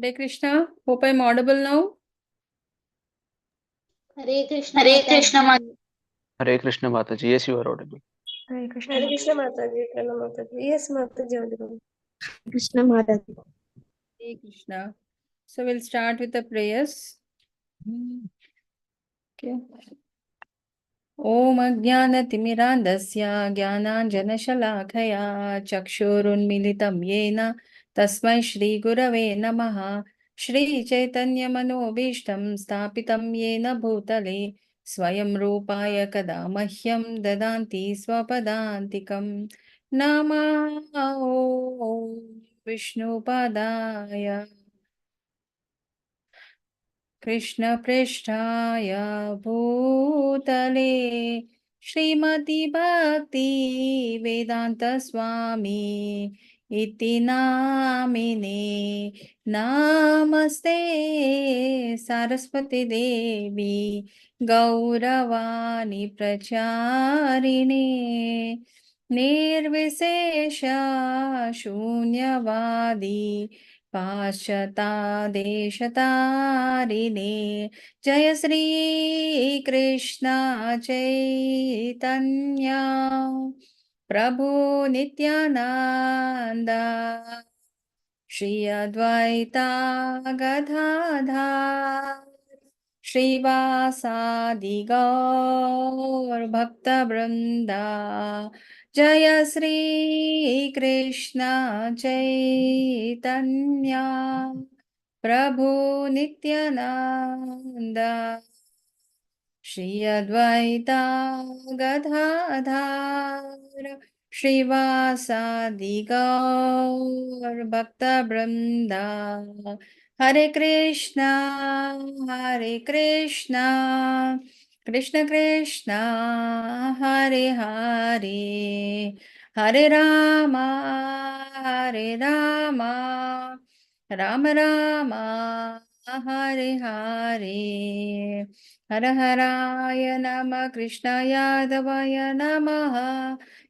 Hare Krishna. Hope I'm audible now. Hare Krishna Hare Krishna Mataji. Hare Krishna Mataji. Yes, you are audible. Hare Krishna. Hare Krishna Mataji. Pranam Mataji. Yes, Mataji audible. Krishna Mataji. Hare Krishna. So we'll start with the prayers. Okay. Om Ajnanatimirandasya Jnananjanashalakaya Chakshurunmilitam Yena Tasmai Shri Gurave Namaha Shri Chaitanya Manobishtam Stapitam Yena Bhutale Swayam Rupaya Kada Mahyam Dadanti Swapadantikam Namah Vishnu Padaya Krishna Prishtaya Bhutale Srimati Bhakti Vedanta Swami Iti Namine Namaste Saraswati Devi Gauravani Pracharine Nirvisesha Shunyavadi पाश्चादेशतारिणे जय श्री कृष्ण चैतन्य प्रभु नित्यानंद श्री अद्वैता गदाधर श्रीवासादि गौर भक्तवृंदा जय श्री कृष्ण चैतन्य प्रभु नित्यानंद श्री अद्वैता गदाधर श्रीवासादि गौर भक्तवृंदा हरे कृष्णा कृष्ण कृष्ण हरे हरे हरे रामा राम राम हरे हरे हर हराय नमः कृष्णाय यादवाय नमः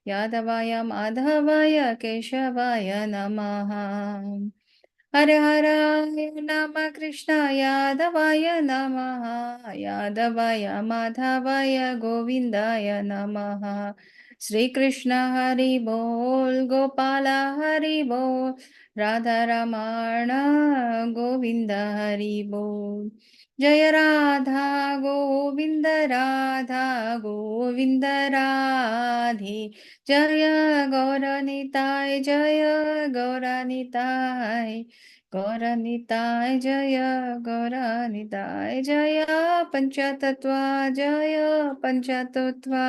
यादवाय माधवाय केशवाय नमः हर हराय नमः कृष्णाय यादवाय नमः यादवाय माधवाय गोविन्दाय नमः श्री कृष्ण हरि बोल गोपाल हरि बोल राधा रमण गोविंद हरि बोल जय राधा गोविंद राधे जय गौरनिताय गौरनिताय जय गौरनिताय जय पंचतत्वा जय पंचतत्वा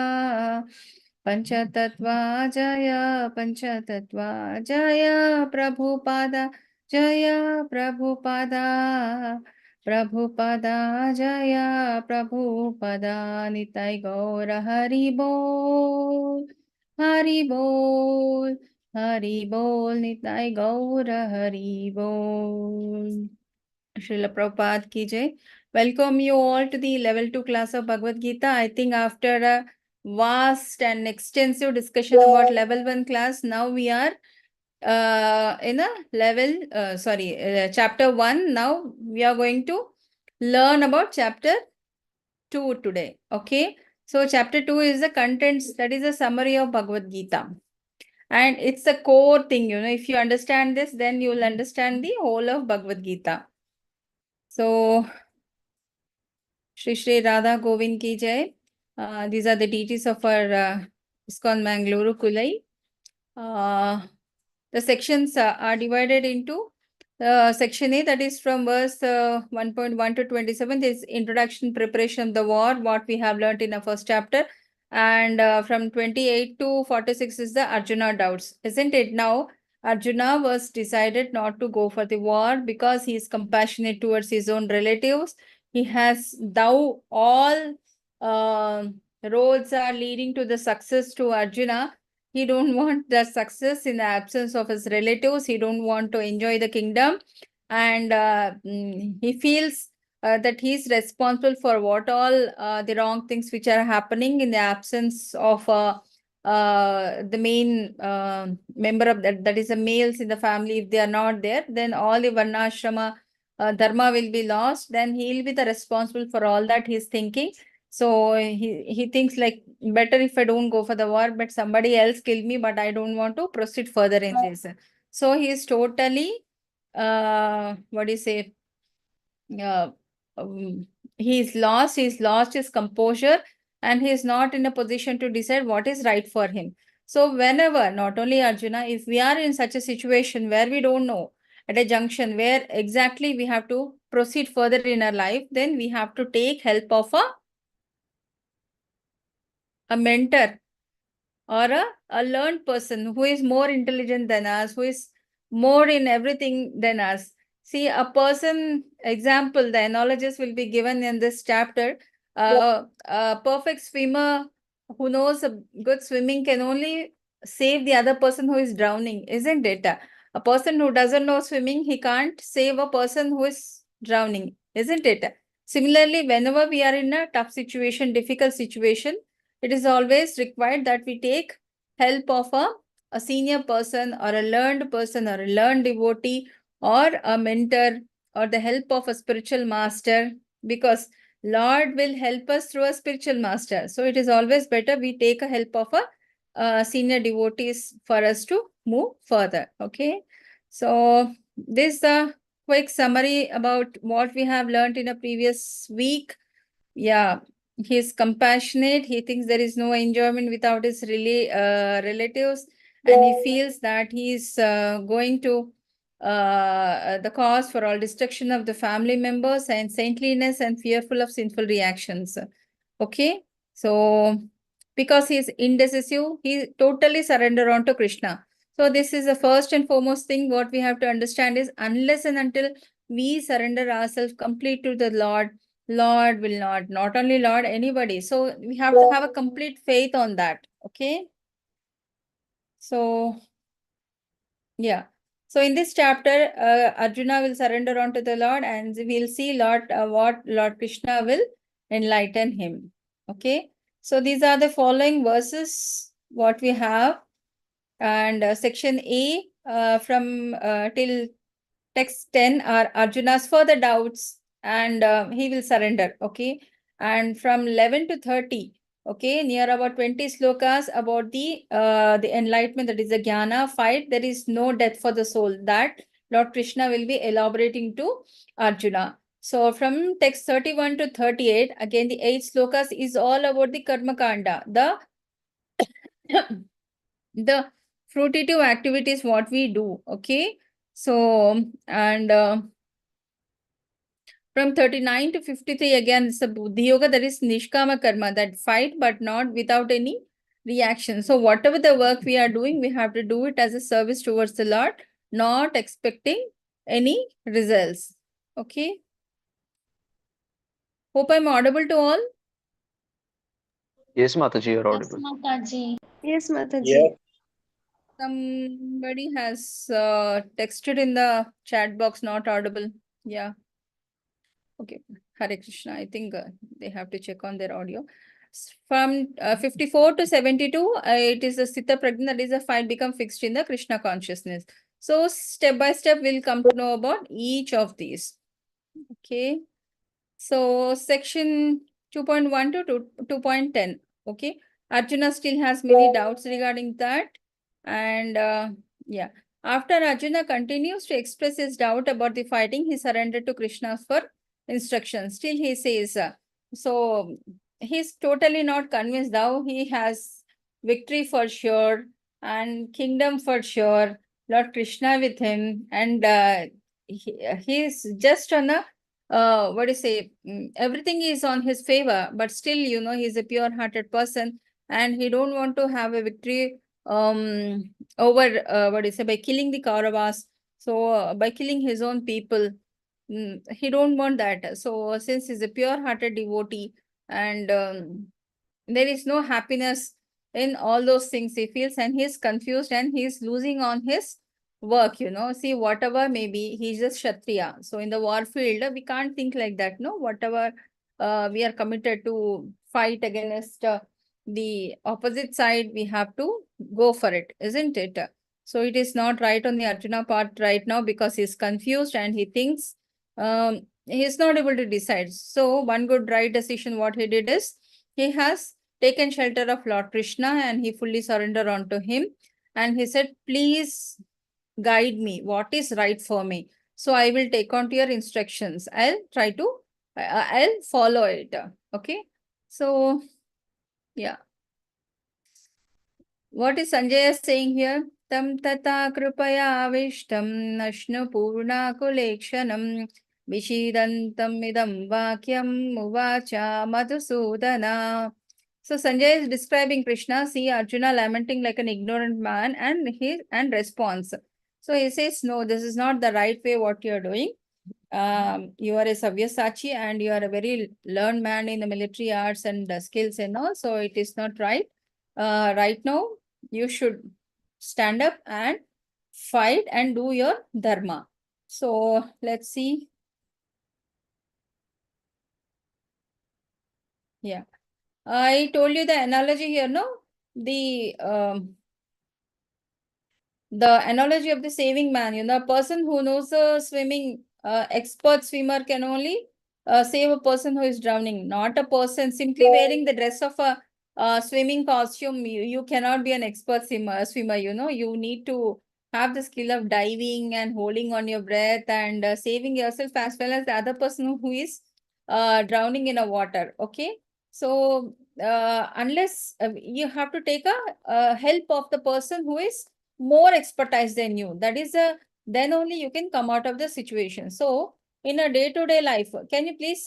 पंचतत्वा जय पंचतत्वा जय प्रभुपादा जय प्रभुपादा प्रभुपदा जय प्रभुपदा निताय गौर हरि बोल निताय गौर हरि बोल Srila Prabhupada ki jai. Welcome you all to the level 2 class of Bhagavad Gita. I think after a vast and extensive discussion about level 1 class, now we are in a level, chapter 1. Now we are going to learn about chapter 2 today. Okay. So chapter 2 is the contents, that is a summary of Bhagavad Gita. And it's a core thing, if you understand this, then you will understand the whole of Bhagavad Gita. So, Shri Radha Govind ki jai. These are the deities of our ISKCON Mangaluru Kulai. The sections are divided into section A, that is from verse 1.1 to 27. This introduction, preparation of the war, what we have learned in the first chapter. And from 28 to 46 is the Arjuna doubts, isn't it? Now, Arjuna was decided not to go for the war because he is compassionate towards his own relatives. He has thou all roads are leading to the success to Arjuna. He don't want the success in the absence of his relatives. He don't want to enjoy the kingdom. And he feels that he is responsible for what all the wrong things which are happening in the absence of the main member of that is the males in the family. If they are not there, then all the varnashrama dharma will be lost, then he will be the responsible for all that he's thinking. So he thinks like, better if I don't go for the war, but somebody else kill me, but I don't want to proceed further in this. So he is totally, what do you say? Um, he's lost his composure, and he is not in a position to decide what is right for him. So whenever, not only Arjuna, if we are in such a situation where we don't know, at a junction where exactly we have to proceed further in our life, then we have to take help of a mentor or a learned person who is more intelligent than us, who is more in everything than us. See, a person, example, the analogies will be given in this chapter. A perfect swimmer who knows a good swimming can only save the other person who is drowning, isn't it? A person who doesn't know swimming, he can't save a person who is drowning, isn't it? Similarly, whenever we are in a tough situation, difficult situation, it is always required that we take help of a senior person or a learned devotee or a mentor or the help of a spiritual master, because Lord will help us through a spiritual master. So it is always better we take a help of a senior devotees for us to move further. Okay. So this is a quick summary about what we have learned in a previous week. Yeah, he is compassionate. He thinks there is no enjoyment without his relatives, and he feels that he is going to the cause for all destruction of the family members and saintliness and fearful of sinful reactions. Okay, so because he is indecisive, he totally surrender on to Krishna. So this is the first and foremost thing what we have to understand is, unless and until we surrender ourselves complete to the Lord will not only Lord, anybody. So we have to have a complete faith on that. Okay. So, yeah. So in this chapter, Arjuna will surrender onto the Lord, and we'll see what Lord Krishna will enlighten him. Okay. So these are the following verses, what we have. And section A from till text 10 are Arjuna's further doubts, and he will surrender. Okay. And from 11 to 30, okay, near about 20 slokas about the enlightenment, that is the jnana fight. There is no death for the soul. That Lord Krishna will be elaborating to Arjuna. So from text 31 to 38, again the 8 slokas is all about the karma kanda, the fruitive activities what we do. Okay. So, and from 39 to 53, again, it's a buddhi yoga, that is nishkama karma, that fight but not without any reaction. So whatever the work we are doing, we have to do it as a service towards the Lord, not expecting any results. Okay. Hope I'm audible to all. Yes, Mataji, you're audible. Mataji. Yes, Mataji. Yeah. Somebody has texted in the chat box, not audible. Yeah. Okay, Hare Krishna. I think they have to check on their audio. From 54 to 72, it is a Sthita Prajna, that is a fight become fixed in the Krishna consciousness. So step by step, we'll come to know about each of these. Okay. So section 2.1 to 2.10. Okay. Arjuna still has many doubts regarding that. And yeah, after Arjuna continues to express his doubt about the fighting, he surrendered to Krishna for instructions. Still he says, so he's totally not convinced, though he has victory for sure and kingdom for sure, Lord Krishna with him, and he's just on a what do you say, everything is on his favor, but still, he's a pure-hearted person, and he don't want to have a victory over what do you say, by killing the Kauravas. So by killing his own people, he don't want that. So since he's a pure-hearted devotee, and there is no happiness in all those things he feels, and he's confused, and he's losing on his work. See, whatever maybe, he's just Kshatriya. So in the war field, we can't think like that. No, whatever we are committed to fight against the opposite side, we have to go for it, isn't it? So it is not right on the Arjuna part right now, because he's confused and he thinks he is not able to decide. So one good right decision what he did is he has taken shelter of Lord Krishna and he fully surrendered onto him. And he said, please guide me. What is right for me? So I will take on to your instructions. I'll follow it. Okay. So, yeah. What is Sanjay saying here? Tam tata kripaya avishtam nashnu purna kulekshanam vishidantam idam vakyam uvacha madhusudana. So Sanjay is describing Krishna, see Arjuna lamenting like an ignorant man and response. So he says, no, this is not the right way what you are doing. You are a Sabyasachi and you are a very learned man in the military arts and skills and all. So it is not right. Right now, you should stand up and fight and do your dharma. So let's see. Yeah. I told you the analogy here, no? The analogy of the saving man, you know, a person who knows swimming, expert swimmer can only save a person who is drowning, not a person simply wearing the dress of a swimming costume. You cannot be an expert swimmer, you know, you need to have the skill of diving and holding on your breath and saving yourself as well as the other person who is drowning in a water. Okay. So unless you have to take a help of the person who is more expertise than you. That is then only you can come out of the situation. So in a day-to-day life, can you please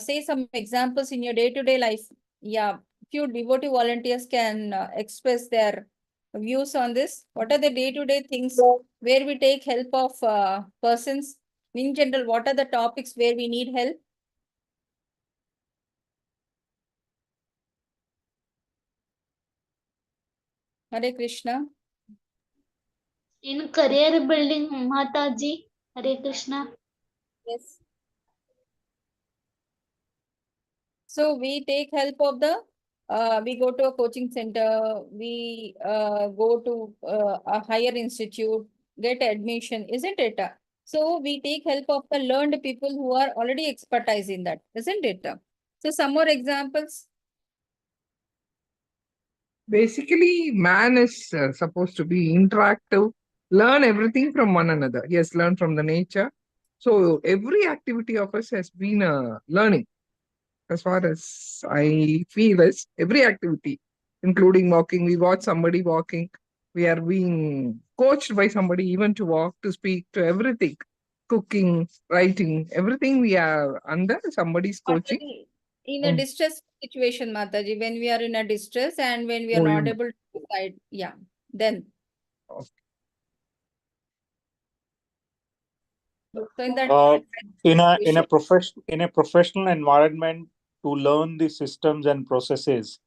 say some examples in your day-to-day life? Yeah, few devotee volunteers can express their views on this. What are the day-to-day things where we take help of persons? In general, what are the topics where we need help? Hare Krishna. In career building, Mataji, Hare Krishna. Yes. So we take help of we go to a coaching center, we go to a higher institute, get admission, isn't it? So we take help of the learned people who are already expertise in that, isn't it? So some more examples. Basically, man is supposed to be interactive, learn everything from one another. Yes, learn from the nature. So every activity of us has been learning. As far as I feel is every activity, including walking, we watch somebody walking. We are being coached by somebody even to walk, to speak, to everything. Cooking, writing, everything we are under somebody's coaching. In a distress situation, Mataji, when we are in a distress and when we are not able to decide, yeah, then. Okay. So in that in a professional environment, to learn the systems and processes,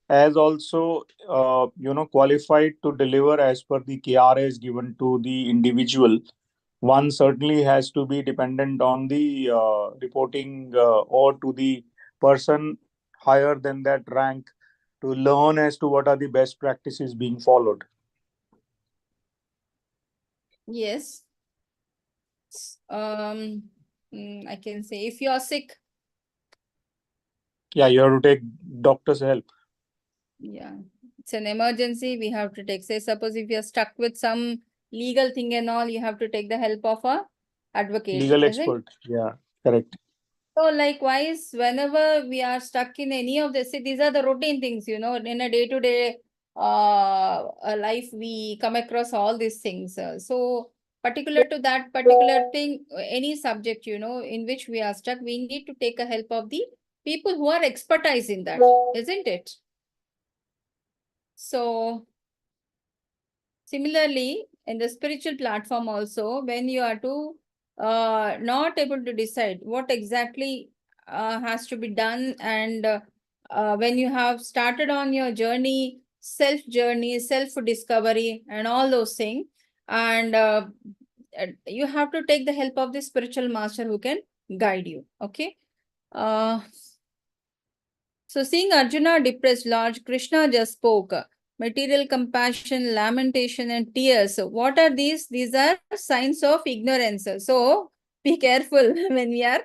as also qualified to deliver as per the KRAs given to the individual, one certainly has to be dependent on the reporting or to the person higher than that rank to learn as to what are the best practices being followed. yes. I can say if you are sick, Yeah, you have to take doctor's help. yeah, it's an emergency, we have to take, say suppose if you're stuck with some legal thing and all, you have to take the help of a advocate, Legal isn't it? expert. Yeah, correct. So likewise, whenever we are stuck in any of this, see, these are the routine things, you know, in a day-to-day life, we come across all these things. So particular to that particular thing, any subject, you know, in which we are stuck, we need to take a help of the people who are expertise in that, isn't it? So similarly, in the spiritual platform also, when you are not able to decide what exactly has to be done, and when you have started on your journey, self-discovery and all those things, and you have to take the help of the spiritual master who can guide you. Okay. So seeing Arjuna depressed, Lord Krishna just spoke. Material compassion, lamentation, and tears. What are these? These are signs of ignorance. So be careful when we are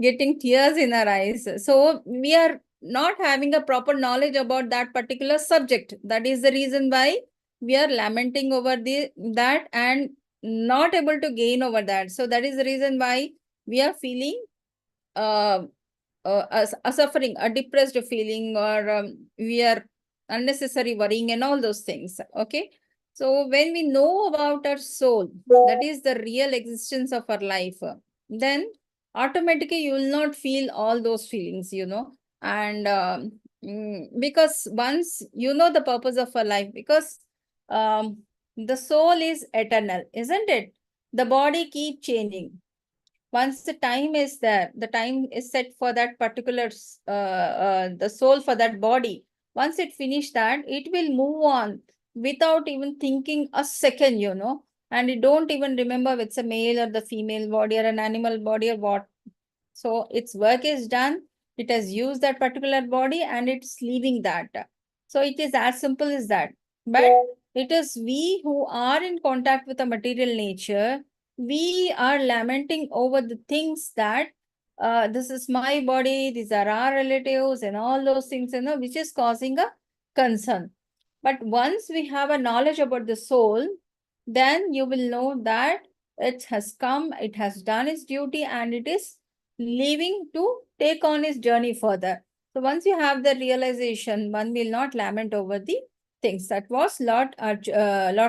getting tears in our eyes. So we are not having a proper knowledge about that particular subject. That is the reason why we are lamenting over that and not able to gain over that. So that is the reason why we are feeling uh, a suffering, a depressed feeling, or we are unnecessary worrying and all those things. Okay. So when we know about our soul, that is the real existence of our life, then automatically you will not feel all those feelings, and because once you know the purpose of our life, because the soul is eternal, isn't it? The body keep changing. Once the time is there, the time is set for that particular the soul for that body. Once it finish that, it will move on without even thinking a second, and you don't even remember if it's a male or the female body or an animal body or what. So its work is done. It has used that particular body and it's leaving that. So it is as simple as that. But it is we who are in contact with the material nature, we are lamenting over the things that this is my body, these are our relatives and all those things, which is causing a concern. But once we have a knowledge about the soul, then you will know that it has come, it has done its duty, and it is leaving to take on its journey further. So once you have the realization, one will not lament over the things. That was Lord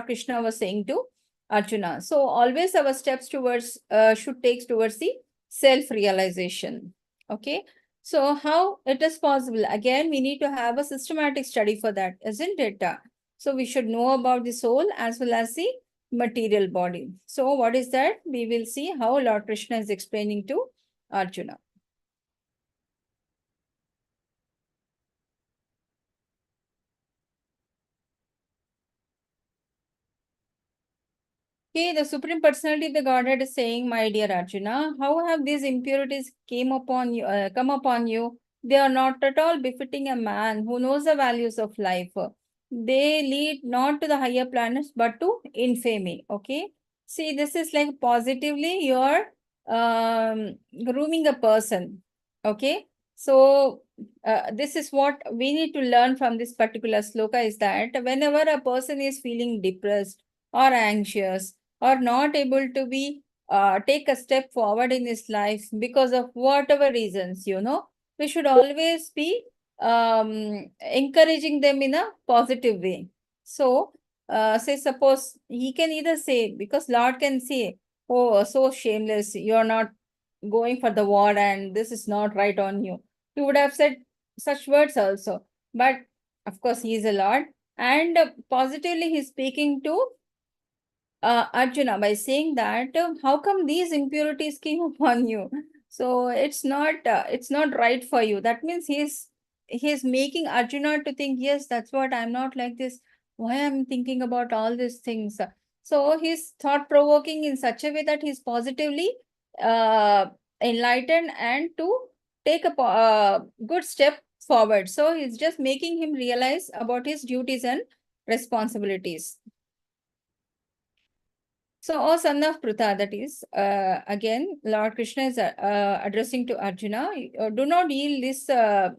Krishna was saying to Arjuna. So always our steps towards should take towards the self-realization. Okay. So how it is possible? Again, we need to have a systematic study for that, isn't it? So we should know about the soul as well as the material body. So what is that? We will see how Lord Krishna is explaining to Arjuna. Okay, the Supreme Personality of the Godhead is saying, my dear Arjuna, how have these impurities come upon you? They are not at all befitting a man who knows the values of life. They lead not to the higher planets, but to infamy. Okay. See, this is like positively you're grooming a person. Okay. So this is what we need to learn from this particular sloka is that whenever a person is feeling depressed or anxious, or not able to be take a step forward in his life because of whatever reasons, we should always be encouraging them in a positive way. So say suppose he can either say, because Lord can say, oh, so shameless, you're not going for the war and this is not right on you. He would have said such words also. But of course, he is a Lord, and positively he's speaking to Arjuna by saying that how come these impurities came upon you? So it's not right for you. That means he's making Arjuna to think, yes, that's what, I'm not like this. Why I'm thinking about all these things? So he's thought provoking in such a way that he's positively uh, enlightened and to take a good step forward. So he's just making him realize about his duties and responsibilities. So, O son of Pritha, that is, again, Lord Krishna is addressing to Arjuna, do not yield this to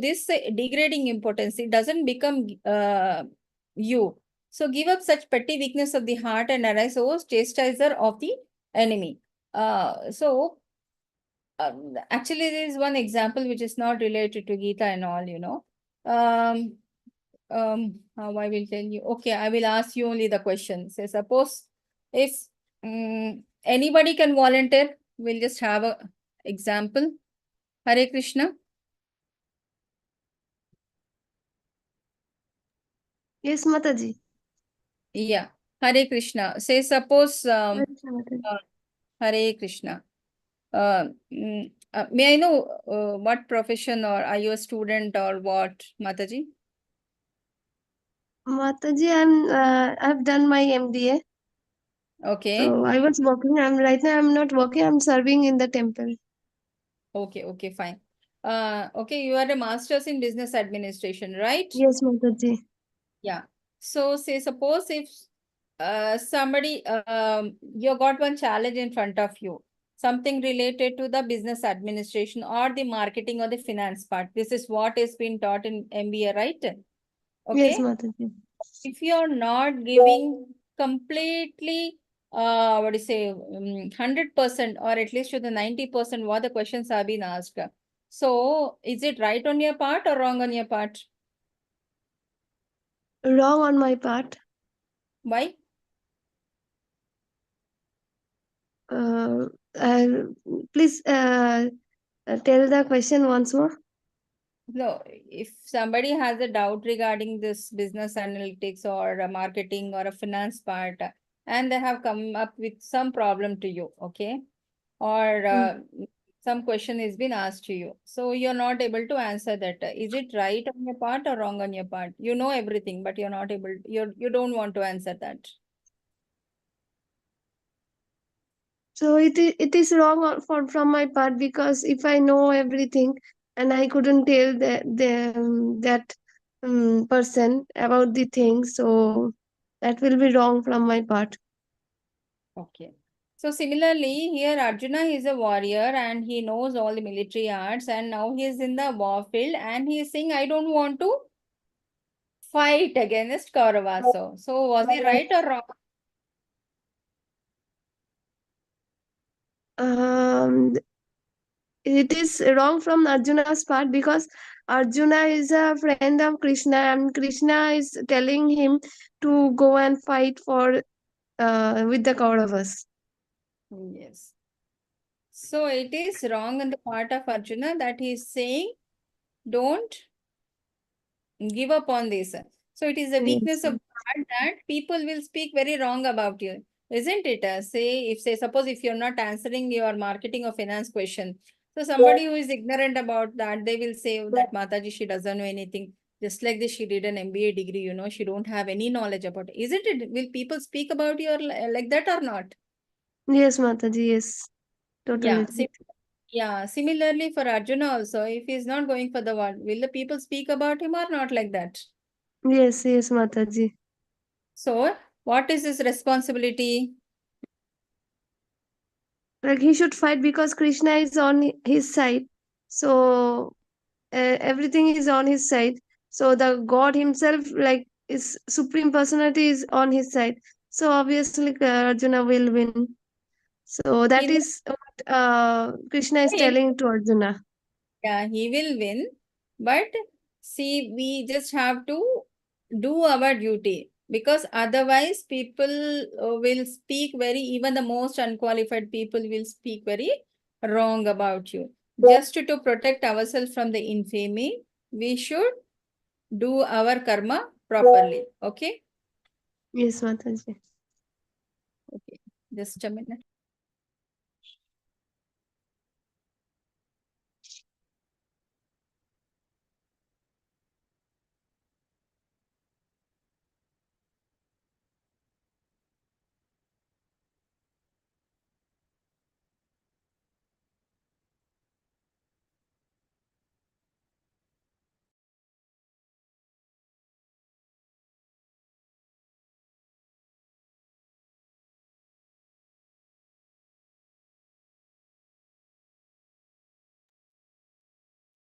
this degrading importance. It doesn't become you. So give up such petty weakness of the heart and arise, O chastiser of the enemy. Actually, there is one example which is not related to Gita and all. How I will tell you. Okay, I will ask you only the question. Say, suppose if anybody can volunteer, we'll just have a example. Hare Krishna. Yes, Mataji. Yeah, Hare Krishna. Say, suppose Yes, Mataji. Hare Krishna. May I know what profession, or are you a student or what, Mataji? Mataji, I've done my MBA. Okay. So I was working. Right now I'm not working. I'm serving in the temple. Okay, fine. Okay, you are a master's in business administration, right? Yes, Mataji. Yeah. So say suppose if somebody, you got one challenge in front of you, something related to the business administration or the marketing or the finance part. This is what is being taught in MBA, right? Yes, Okay. Mataji. If you're not giving completely, what do you say, 100% or at least to the 90% what the questions have been asked. So is it right on your part or wrong on your part? Wrong on my part. Why? Uh, please tell the question once more. No, if somebody has a doubt regarding this business analytics or a marketing or a finance part, and they have come up with some problem to you, okay? Or some question has been asked to you. So you're not able to answer that. Is it right on your part or wrong on your part? You know everything, but you're not able, you don't want to answer that. So it is wrong from my part, because if I know everything and I couldn't tell that person about the thing, so that will be wrong from my part. Okay. So similarly, here Arjuna is a warrior and he knows all the military arts, and now he is in the war field and he is saying, I don't want to fight against Kauravas. So was he right or wrong? It is wrong from Arjuna's part, because Arjuna is a friend of Krishna and Krishna is telling him to go and fight for with the Kauravas. Yes. So it is wrong on the part of Arjuna that he is saying, don't give up on this. So it is a weakness Yes. of God that people will speak very wrong about you, isn't it? Suppose if you're not answering your marketing or finance question, so somebody who is ignorant about that, they will say that Mataji, she doesn't know anything. Just like this, she did an MBA degree, she don't have any knowledge about it. Isn't it? Will people speak about you like that or not? Yes, Mataji, yes. Totally. Similarly for Arjuna also, if he is not going for the war, will the people speak about him or not like that? Yes, yes, Mataji. So, what is his responsibility? Like he should fight because Krishna is on his side. So everything is on his side. So the God himself, like his supreme personality, is on his side. So obviously Arjuna will win. So that He is what Krishna is will win. telling to Arjuna. Yeah, he will win. But see, we just have to do our duty, because otherwise people will speak even the most unqualified people will speak very wrong about you. Just to protect ourselves from the infamy, we should do our karma properly. Okay? Yes, Mataji. Okay. Just a minute.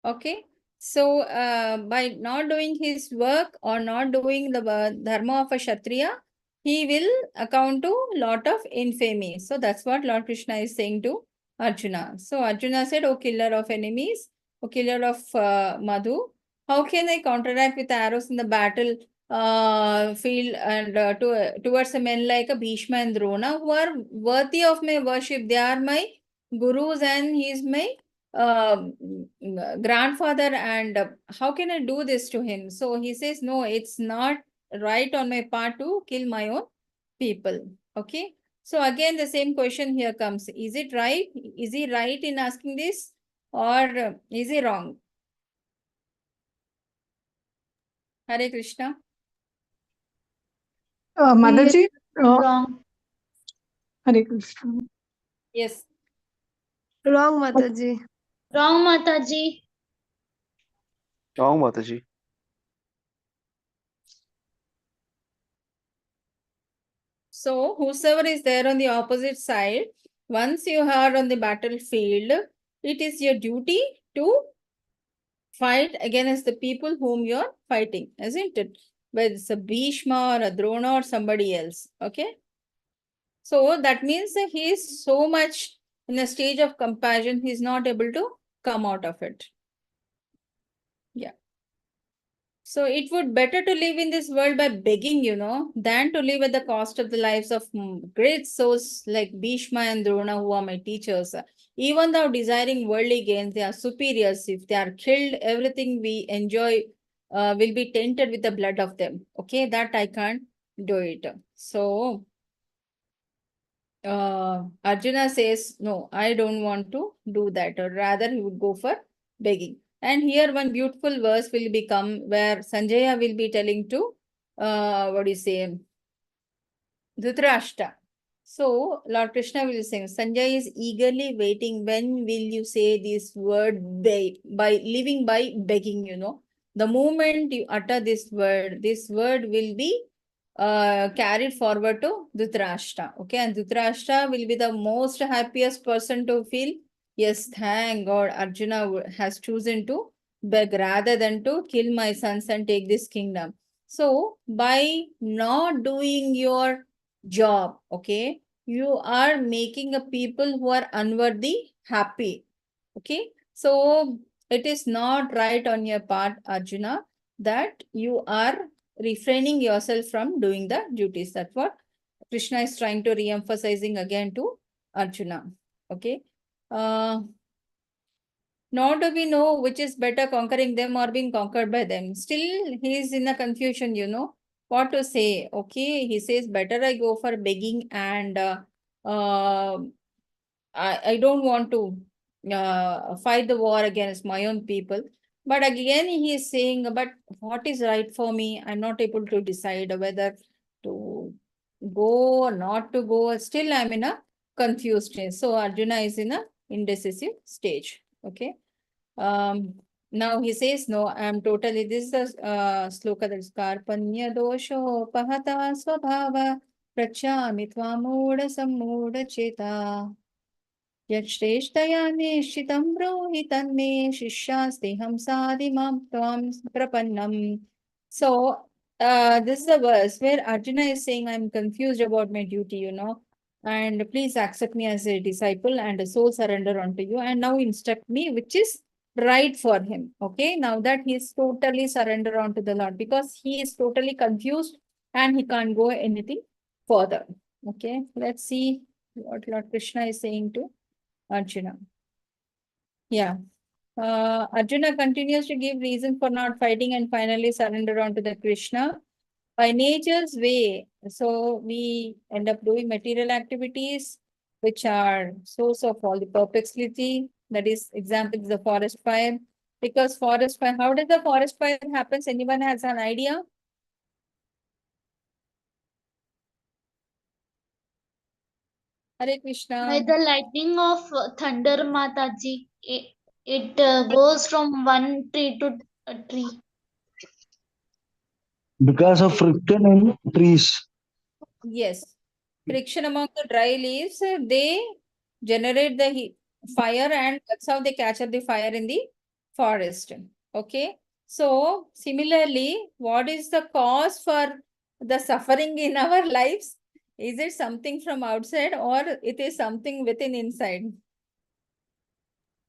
Okay. So, by not doing his work or not doing the dharma of a Kshatriya, he will account to lot of infamy. So, that's what Lord Krishna is saying to Arjuna. So, Arjuna said, O killer of enemies, O killer of Madhu, how can I counteract with arrows in the battle field and towards a men like a Bhishma and Drona who are worthy of my worship? They are my gurus and he is my grandfather, and how can I do this to him? So he says, no, it's not right on my part to kill my own people. Okay. So again, the same question here comes. Is it right? Is he right in asking this, or is he wrong? Hare Krishna. Mataji, Wrong. Hare Krishna. Yes. Wrong, Mataji. Wrong, Mataji. Wrong, Mataji. So whosoever is there on the opposite side, once you are on the battlefield, it is your duty to fight against the people whom you are fighting, isn't it? Whether it's a Bhishma or a Drona or somebody else. Okay. So that means that he is so much in a stage of compassion, he is not able to come out of it. Yeah. So it would better to live in this world by begging, than to live at the cost of the lives of great souls like Bhishma and Drona, who are my teachers. Even though desiring worldly gains, they are superiors. If they are killed, everything we enjoy will be tainted with the blood of them. Okay, that I can't do it. So Arjuna says, no, I don't want to do that, or rather he would go for begging. And here one beautiful verse will become where Sanjaya will be telling to, what do you say, Dhritarashtra. So Lord Krishna will say, Sanjay is eagerly waiting. When will you say this word by living by begging, The moment you utter this word will be carried forward to Dhritarashtra. Okay, and Dhritarashtra will be the most happiest person to feel, yes, thank God Arjuna has chosen to beg rather than to kill my sons and take this kingdom. So by not doing your job, okay, you are making a people who are unworthy happy. Okay, so it is not right on your part, Arjuna, that you are refraining yourself from doing the duties. That's what Krishna is trying to re-emphasizing again to Arjuna. Okay. Nor do we know which is better, conquering them or being conquered by them. Still, he is in a confusion, what to say. Okay, he says, better I go for begging and I don't want to fight the war against my own people. But again, he is saying, but what is right for me? I'm not able to decide whether to go or not to go. Still, I'm in a confused stage. So Arjuna is in a indecisive stage. Okay. Now he says, no, I'm totally, this is the sloka that is Karpanya dosho pahata swabhava prachami tvamuda sammuda cheta yashreshtaya nishitam brohi tanme shishyasteham sadimam tvam prapannam. So, this is a verse where Arjuna is saying, I'm confused about my duty, and please accept me as a disciple and a soul surrender unto you. And now instruct me, which is right for him. Okay, now that he is totally surrender unto the Lord, because he is totally confused and he can't go anything further. Okay, let's see what Lord Krishna is saying to Arjuna. Yeah. Arjuna continues to give reason for not fighting and finally surrender onto the Krishna. By nature's way, so we end up doing material activities, which are source of all the perplexity. That is, example is the forest fire. Because forest fire, how does the forest fire happens? Anyone has an idea? Hare Krishna. By the lightning of thunder, Mataji, it goes from one tree to a tree. Because of friction in trees. Yes. Friction among the dry leaves, they generate the heat, fire, and that's how they capture the fire in the forest. Okay. So, similarly, what is the cause for the suffering in our lives? Is it something from outside or it is something within inside?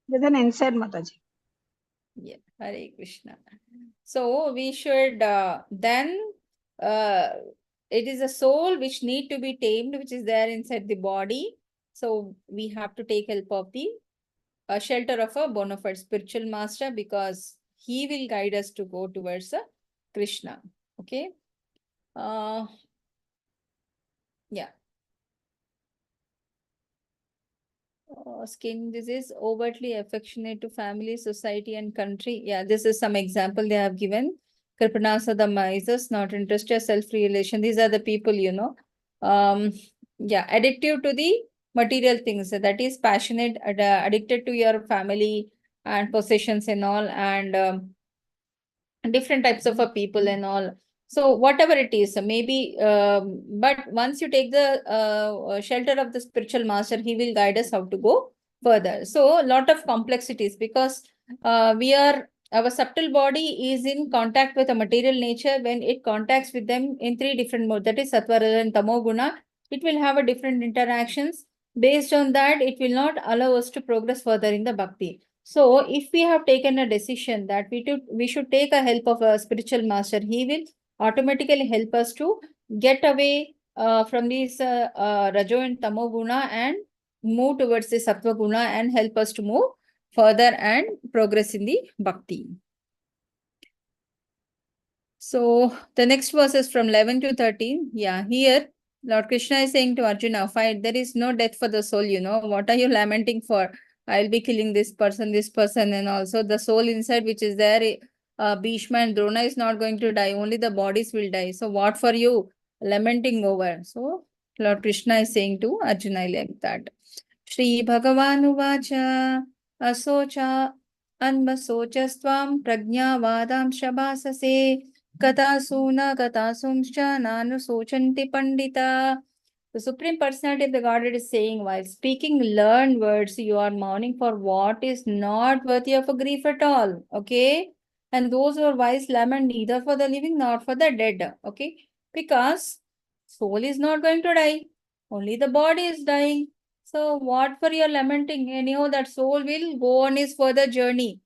Within inside, Mataji. Yeah, Hare Krishna. So we should then it is a soul which need to be tamed, which is there inside the body. So we have to take help of the shelter of a bona fide spiritual master, because he will guide us to go towards Krishna. Okay. Yeah. Skin disease, overtly affectionate to family, society, and country. Yeah, this is some example they have given. Kripanasa, the misers, not interested, self-realization. These are the people, yeah, addictive to the material things. That is passionate, addicted to your family and possessions and all, and different types of people and all. So whatever it is, maybe, but once you take the shelter of the spiritual master, he will guide us how to go further. So a lot of complexities, because our subtle body is in contact with a material nature. When it contacts with them in three different modes, that is sattva, raja, and tamo guna, it will have a different interactions. Based on that, it will not allow us to progress further in the bhakti. So if we have taken a decision that we should take a help of a spiritual master, he will automatically help us to get away from these rajo and tamo guna and move towards the sattva guna and help us to move further and progress in the bhakti. So the next verse is from 11 to 13. Yeah, here Lord Krishna is saying to Arjuna, fight, there is no death for the soul, what are you lamenting for? I'll be killing this person, and also the soul inside which is there, Bhishma and Drona is not going to die, only the bodies will die. So what for you lamenting over? So Lord Krishna is saying to Arjuna like that. Shri Bhagavan Uvacha Asocha Anmasocastvam Prajnavadam Shabasase Katasuna Katasumscha Nanu Sochanti Pandita. The Supreme Personality of the Godhead is saying, while speaking learned words, you are mourning for what is not worthy of a grief at all. Okay? And those who are wise lament neither for the living nor for the dead. Okay? Because soul is not going to die. Only the body is dying. So what for your lamenting? Anyhow, that soul will go on his further journey.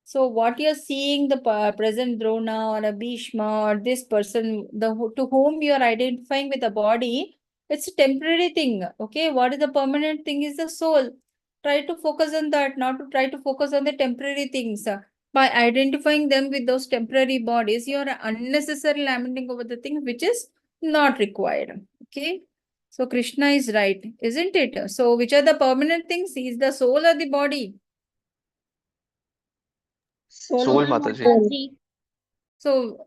So what you're seeing, the present Drona or a Bhishma or this person, to whom you are identifying with the body, it's a temporary thing. Okay, what is the permanent thing is the soul. Try to focus on that, not to try to focus on the temporary things. By identifying them with those temporary bodies, you are unnecessarily lamenting over the thing which is not required. Okay. So Krishna is right, isn't it? So which are the permanent things? Is the soul or the body? Soul Mataji. Mataji. So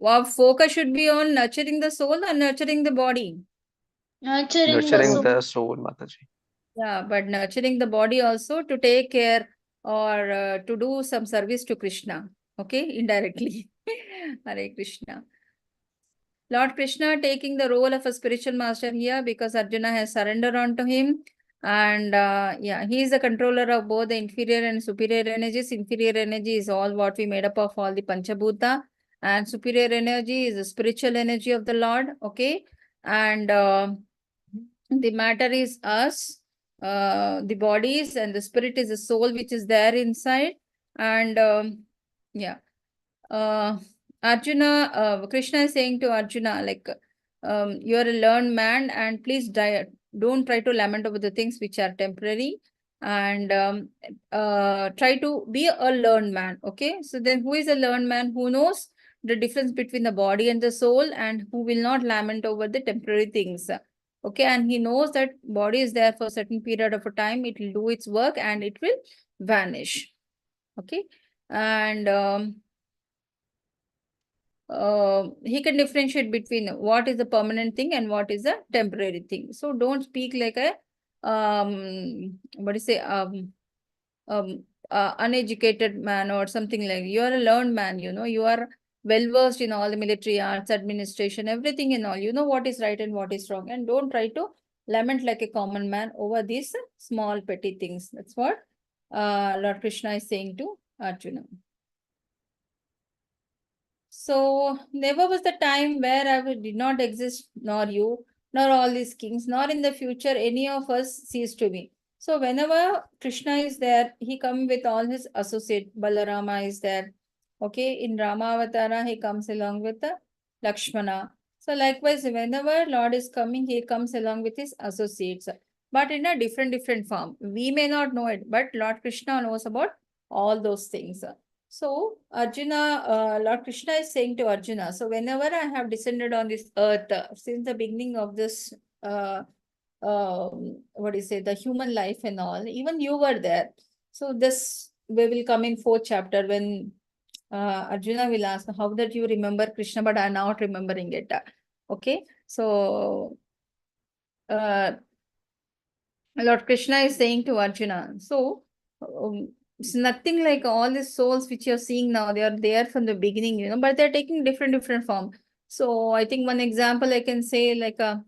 our focus should be on nurturing the soul or nurturing the body. Nurturing the Nurturing soul. the soul Mataji. Yeah, but nurturing the body also to take care or to do some service to Krishna. Okay, indirectly. Hare Krishna. Lord Krishna taking the role of a spiritual master here because Arjuna has surrendered onto him. And yeah, he is the controller of both the inferior and superior energies. Inferior energy is all what we made up of all the Panchabhuta. And superior energy is the spiritual energy of the Lord. Okay. And the matter is us, the bodies, and the spirit is the soul which is there inside. And yeah. Arjuna, Krishna is saying to Arjuna, like, you are a learned man and please don't try to lament over the things which are temporary and try to be a learned man. Okay. So then who is a learned man? Who knows the difference between the body and the soul and who will not lament over the temporary things. Okay. And he knows that body is there for a certain period of a time. It will do its work and it will vanish. Okay. And he can differentiate between what is the permanent thing and what is a temporary thing. So don't speak like a uneducated man or something like. You are a learned man, you are well versed in all the military arts, administration, everything and all. You know what is right and what is wrong, and don't try to lament like a common man over these small petty things. That's what Lord Krishna is saying to Arjuna. So never was the time where I did not exist, nor you, nor all these kings, nor in the future any of us cease to be. So whenever Krishna is there, he comes with all his associates. Balarama is there. Okay, in Ramavatara, he comes along with the Lakshmana. So likewise, whenever Lord is coming, he comes along with his associates, but in a different form. We may not know it, but Lord Krishna knows about all those things. So Arjuna, Lord Krishna is saying to Arjuna, so whenever I have descended on this earth, since the beginning of this, the human life and all, even you were there. So this we will come in 4th chapter when Arjuna will ask, how that you remember Krishna, but I am not remembering it. Okay, so Lord Krishna is saying to Arjuna, so it's nothing like all these souls which you're seeing now. They are there from the beginning, but they're taking different form. So I think one example I can say, like a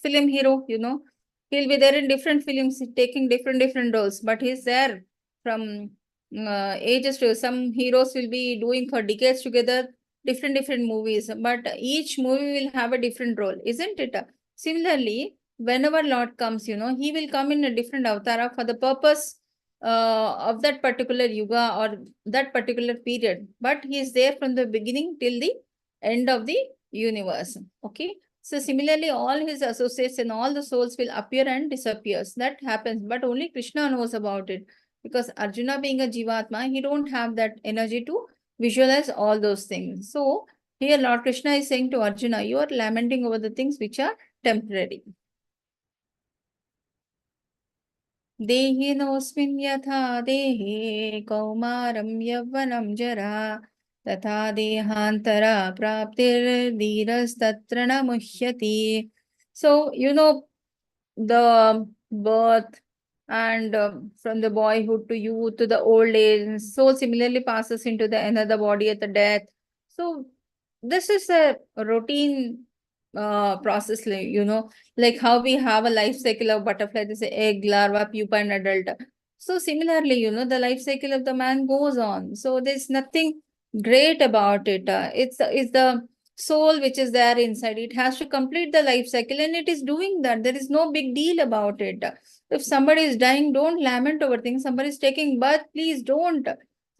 film hero, he'll be there in different films, taking different roles, but he's there from ages to some heroes will be doing for decades together, different movies, but each movie will have a different role, isn't it? Similarly, whenever Lord comes, he will come in a different avatar for the purpose of that particular yuga or that particular period, but he is there from the beginning till the end of the universe. Okay. So similarly, all his associates and all the souls will appear and disappears. That happens, but only Krishna knows about it, because Arjuna being a Jivatma, he don't have that energy to visualize all those things. So here Lord Krishna is saying to Arjuna, you are lamenting over the things which are temporary. देहिनोऽस्मिन् यथा देहे कौमारं यौवनं जरा तथा देहान्तरा प्राप्तिर्धीरस्तत्र न मुह्यति. So, the birth and from the boyhood to youth to the old age, so similarly passes into the another body at the death. So this is a routine process, like how we have a life cycle of butterfly, this egg, larva, pupa, and adult. So similarly, the life cycle of the man goes on. So there's nothing great about it. It's the soul which is there inside. It has to complete the life cycle, and it is doing that. There is no big deal about it. If somebody is dying, don't lament over things. Somebody is taking birth, please don't.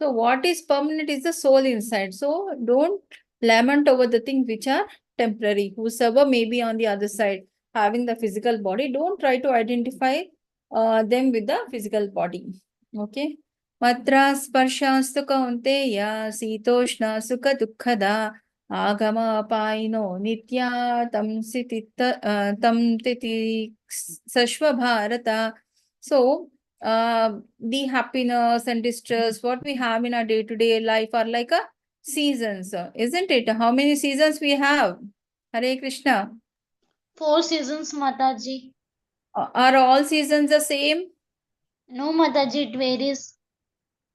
So what is permanent is the soul inside. So don't lament over the things which are temporary. Whosoever may be on the other side having the physical body, don't try to identify them with the physical body. Okay. Matra sparshastu kaunteya sitoshna sukha dukkada agama paino nitya tam titi sashva bharata. So the happiness and distress what we have in our day-to-day life are like a seasons, isn't it? How many seasons we have? Hare Krishna. 4 seasons, Mataji. Are all seasons the same? No, Mataji, it varies.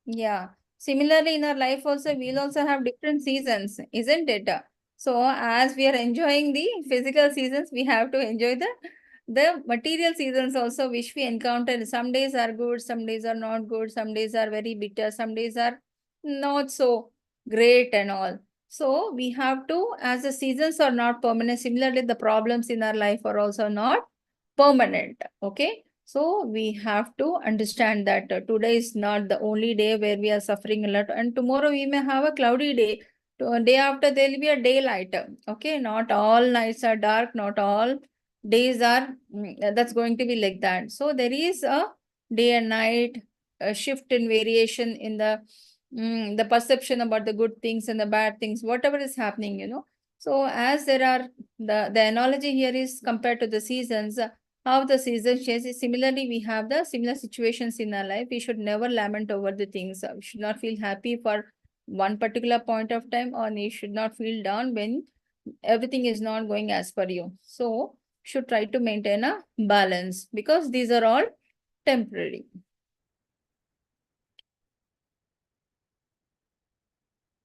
Yeah. Similarly, in our life also, we'll also have different seasons, isn't it? So as we are enjoying the physical seasons, we have to enjoy the material seasons also, which we encounter. Some days are good, some days are not good, some days are very bitter, some days are not so great and all. So we have to, as the seasons are not permanent, similarly, the problems in our life are also not permanent. Okay. So we have to understand that today is not the only day where we are suffering a lot, and tomorrow we may have a cloudy day. Day after there will be a daylight. Okay, not all nights are dark, not all days are that's going to be like that. So there is a day and night, a shift in variation in the perception about the good things and the bad things, whatever is happening. So as there are the analogy here is compared to the seasons, how the season changes. Similarly, we have the similar situations in our life. We should never lament over the things. We should not feel happy for one particular point of time, or you should not feel down when everything is not going as per you. So, should try to maintain a balance, because these are all temporary.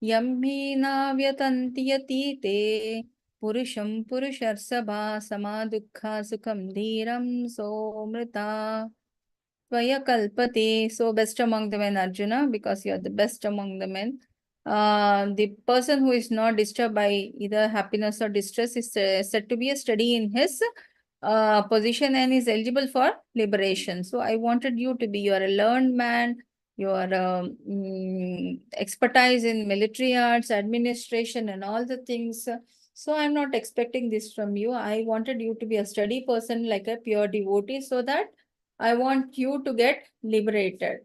Yam hina vyatanti yatite purusham purusharsabha samadukha sukham dhiram somrita Tvaya kalpate. So best among the men, Arjuna, because you are the best among the men. The person who is not disturbed by either happiness or distress is said to be a steady in his position and is eligible for liberation. So I wanted you to be, you are a learned man, your expertise in military arts, administration, and all the things. So I'm not expecting this from you. I wanted you to be a steady person, like a pure devotee, so that I want you to get liberated.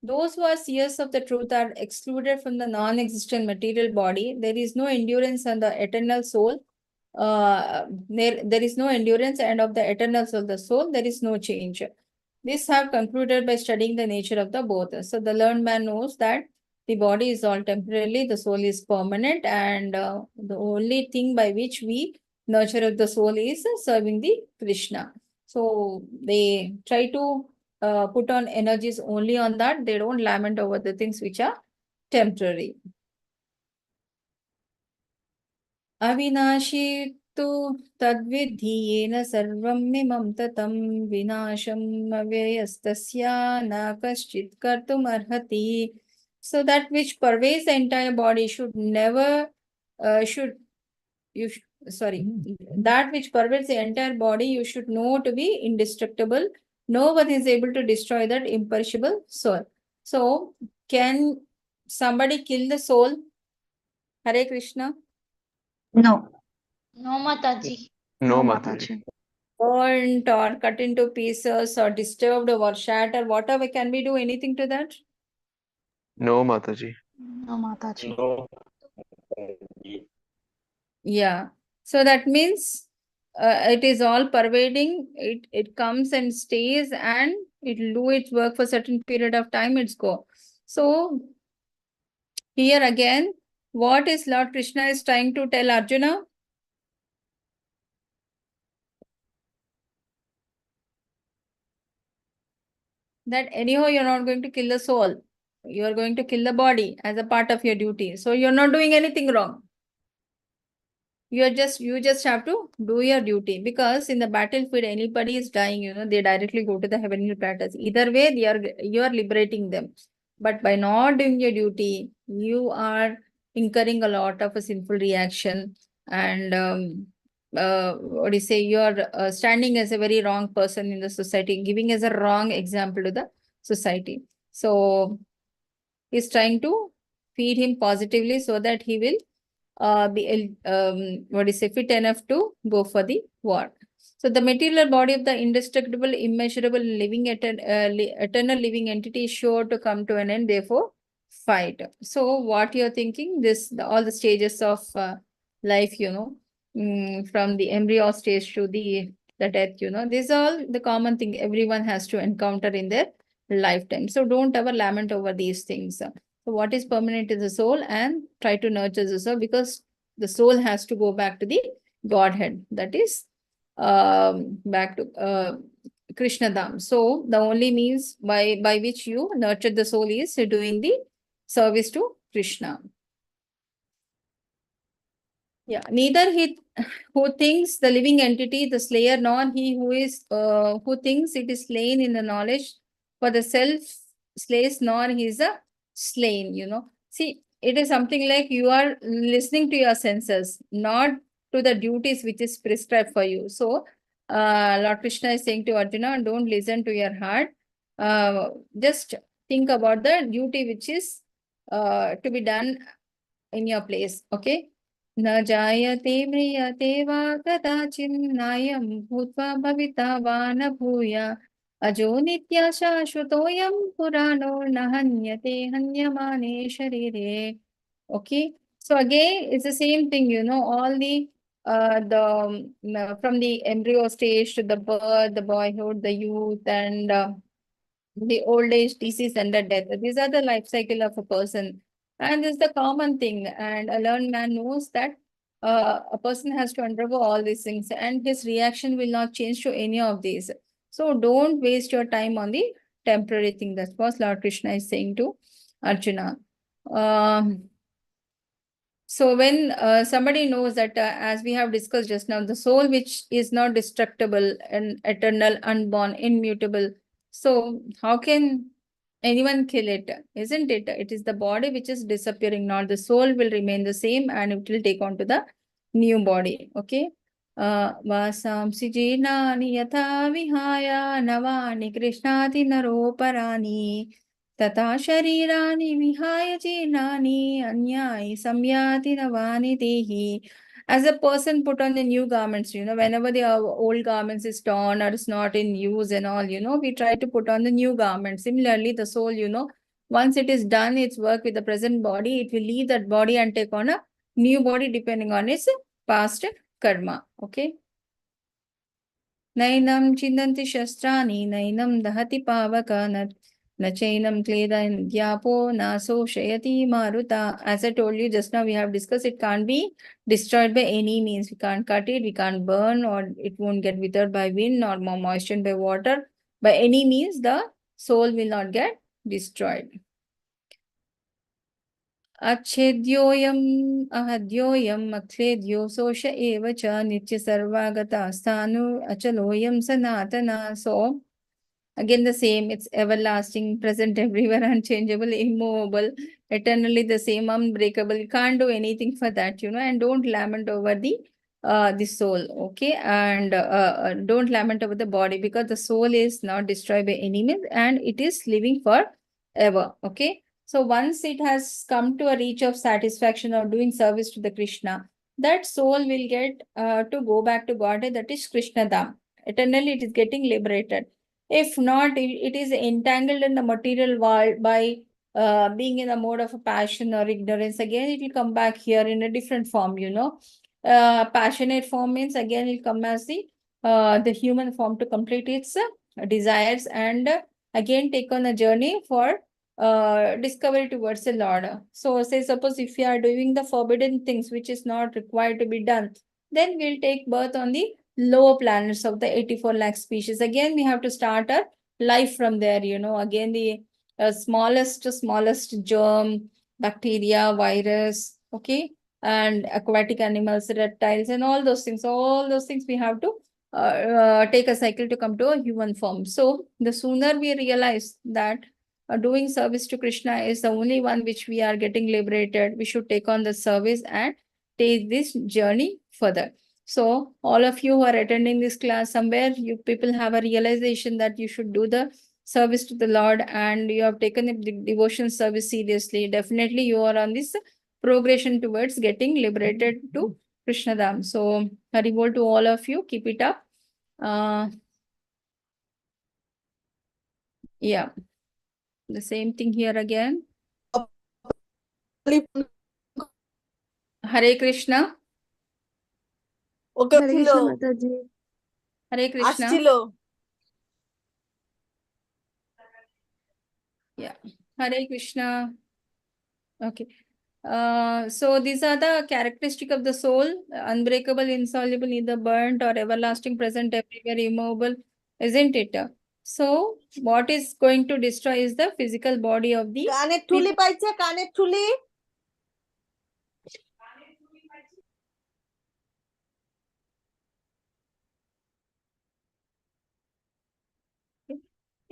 Those who are seers of the truth are excluded from the non-existent material body. There is no endurance on the eternal soul. There is no endurance, and of the eternal soul, the soul, there is no change. This have concluded by studying the nature of the both. So the learned man knows that the body is all temporarily, the soul is permanent, and the only thing by which we nurture of the soul is serving the Krishna. So they try to put on energies only on that. They don't lament over the things which are temporary. Avinashi tu tadvidhi yena sarvam mimam tatam vinasham avyayastasya na kaschit kartum arhati. So that which pervades the entire body should never, that which pervades the entire body, you should know to be indestructible. No one is able to destroy that imperishable soul. So, can somebody kill the soul? Hare Krishna. No. No, Mataji. No, Mataji. Burnt or cut into pieces or disturbed or shattered, whatever, can we do anything to that? No, Mataji. No, Mataji. No. Yeah. So that means it is all pervading. It comes and stays and it will do its work for a certain period of time. It's go. So here again, what is Lord Krishna is trying to tell Arjuna? That anyhow you're not going to kill the soul. You're going to kill the body as a part of your duty. So you're not doing anything wrong. You just have to do your duty, because in the battlefield anybody is dying, they directly go to the heavenly platters. Either way, you are liberating them. But by not doing your duty, you are incurring a lot of a sinful reaction, and what do you say, you are standing as a very wrong person in the society, giving as a wrong example to the society. So he's trying to feed him positively so that he will be fit enough to go for the war. So the material body of the indestructible, immeasurable, eternal living entity is sure to come to an end. Therefore, fight. So what you're thinking? All the stages of life, from the embryo stage to the death. This is all the common thing everyone has to encounter in their lifetime. So don't ever lament over these things. So what is permanent is the soul, and try to nurture the soul, because the soul has to go back to the Godhead. That is back to Krishna Dham. So the only means by which you nurture the soul is doing the service to Krishna. Yeah, neither he who thinks the living entity, the slayer, nor he who thinks it is slain in the knowledge, for the self slays, nor he is a slain. See, it is something like you are listening to your senses, not to the duties which is prescribed for you. So, Lord Krishna is saying to Arjuna, don't listen to your heart. Just think about the duty which is to be done in your place. Okay. न जायते म्रियते वा कदाचिन्नायं भूत्वा भविता वा न भूय अजो नित्यः शाश्वतोऽयं पुराणो न हन्यते हन्यमाने शरीरे. Okay, so again it's the same thing, all the from the embryo stage to the birth, the boyhood, the youth, and the old age, disease, and the death. These are the life cycle of a person. And this is the common thing. And a learned man knows that a person has to undergo all these things, and his reaction will not change to any of these. So don't waste your time on the temporary thing. That's what Lord Krishna is saying to Arjuna. So when somebody knows that, as we have discussed just now, the soul which is not destructible and eternal, unborn, immutable, so how can anyone kill it? Isn't it? It is the body which is disappearing, not the soul will remain the same, and it will take on to the new body. Okay. Vasamsi jinani yatha vihaya navani krishnati naroparani तथा शरीरानि विहाय जीर्णानि अन्यायि संयाति नवानि देहि. As a person put on the new garments, whenever the old garments is torn or is not in use and all, we try to put on the new garment. Similarly, the soul, once it is done its work with the present body, it will leave that body and take on a new body depending on its past karma. Okay. Nainam chindanti shastrani, nainam dahati pavaka, Nachainam Kleda Dyapo Naso Shayati Maruta. As I told you just now, we have discussed it can't be destroyed by any means. We can't cut it, we can't burn, or it won't get withered by wind or more moistened by water. by any means the soul will not get destroyed. Achedyoyam ahadyoyam akledyo sosha eva cha nitya sarvagata sthanu achaloyam sanatana. So again the same, it's everlasting, present everywhere, unchangeable, immovable, eternally the same, unbreakable. You can't do anything for that, and don't lament over the soul, okay? And don't lament over the body, because the soul is not destroyed by any means and it is living forever, okay? So once it has come to a reach of satisfaction or doing service to the Krishna, that soul will get to go back to Godhead, that is Krishna Dham. Eternally it is getting liberated. If not, it is entangled in the material world by being in a mode of a passion or ignorance. Again, it will come back here in a different form, passionate form means again it will come as the human form to complete its desires and again take on a journey for discovery towards the Lord. So say suppose if you are doing the forbidden things which is not required to be done, then we'll take birth on the lower planets of the 84 lakh species. Again, we have to start our life from there, again the smallest germ, bacteria, virus, okay, and aquatic animals, reptiles, and all those things we have to take a cycle to come to a human form. So the sooner we realize that doing service to Krishna is the only one which we are getting liberated, we should take on the service and take this journey further. So all of you who are attending this class, somewhere you people have a realization that you should do the service to the Lord and you have taken the devotion service seriously. Definitely you are on this progression towards getting liberated to Krishna Dham. So Haribol to all of you, keep it up. Yeah, the same thing here again. Hare Krishna. Hare Krishna Mataji. Hare Krishna. Yeah, Hare Krishna. Okay. So these are the characteristic of the soul: unbreakable, insoluble, neither burnt or everlasting, present everywhere, immovable, isn't it? So what is going to destroy is the physical body of the people.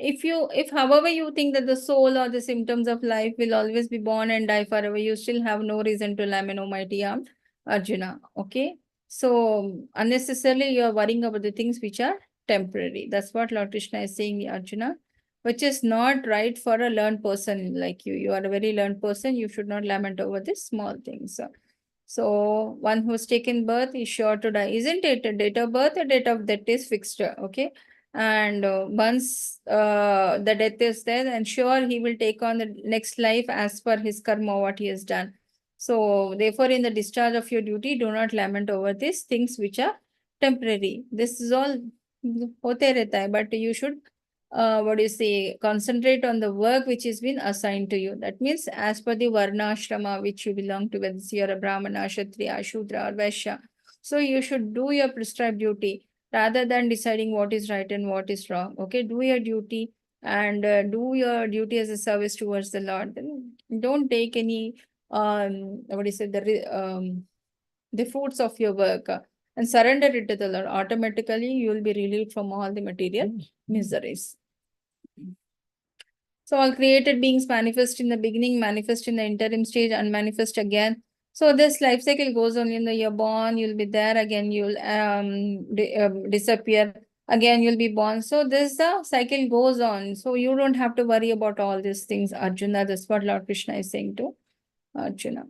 If however you think that the soul or the symptoms of life will always be born and die forever, you still have no reason to lament, O mighty Arjuna. Okay. So unnecessarily you are worrying about the things which are temporary. That's what Lord Krishna is saying, Arjuna, which is not right for a learned person like you. You are a very learned person. You should not lament over these small things. So one who has taken birth is sure to die. Isn't it? A date of birth, a date of death is fixed. Okay. And once the death is there, then sure he will take on the next life as per his karma, what he has done. So therefore, in the discharge of your duty, do not lament over these things which are temporary. This is all hote rehta hai, but you should concentrate on the work which has been assigned to you. That means as per the varna ashrama which you belong to, whether you're a brahmana, kshatriya, shudra, or vaishya. So you should do your prescribed duty rather than deciding what is right and what is wrong. Okay, do your duty and do your duty as a service towards the Lord. Then don't take any the fruits of your work and surrender it to the Lord. Automatically, you will be relieved from all the material miseries. So all created beings manifest in the beginning, manifest in the interim stage, and manifest again. So this life cycle goes on. You're born, you'll be there again, you'll disappear again, you'll be born. So this cycle goes on. So you don't have to worry about all these things, Arjuna. That's what Lord Krishna is saying to Arjuna.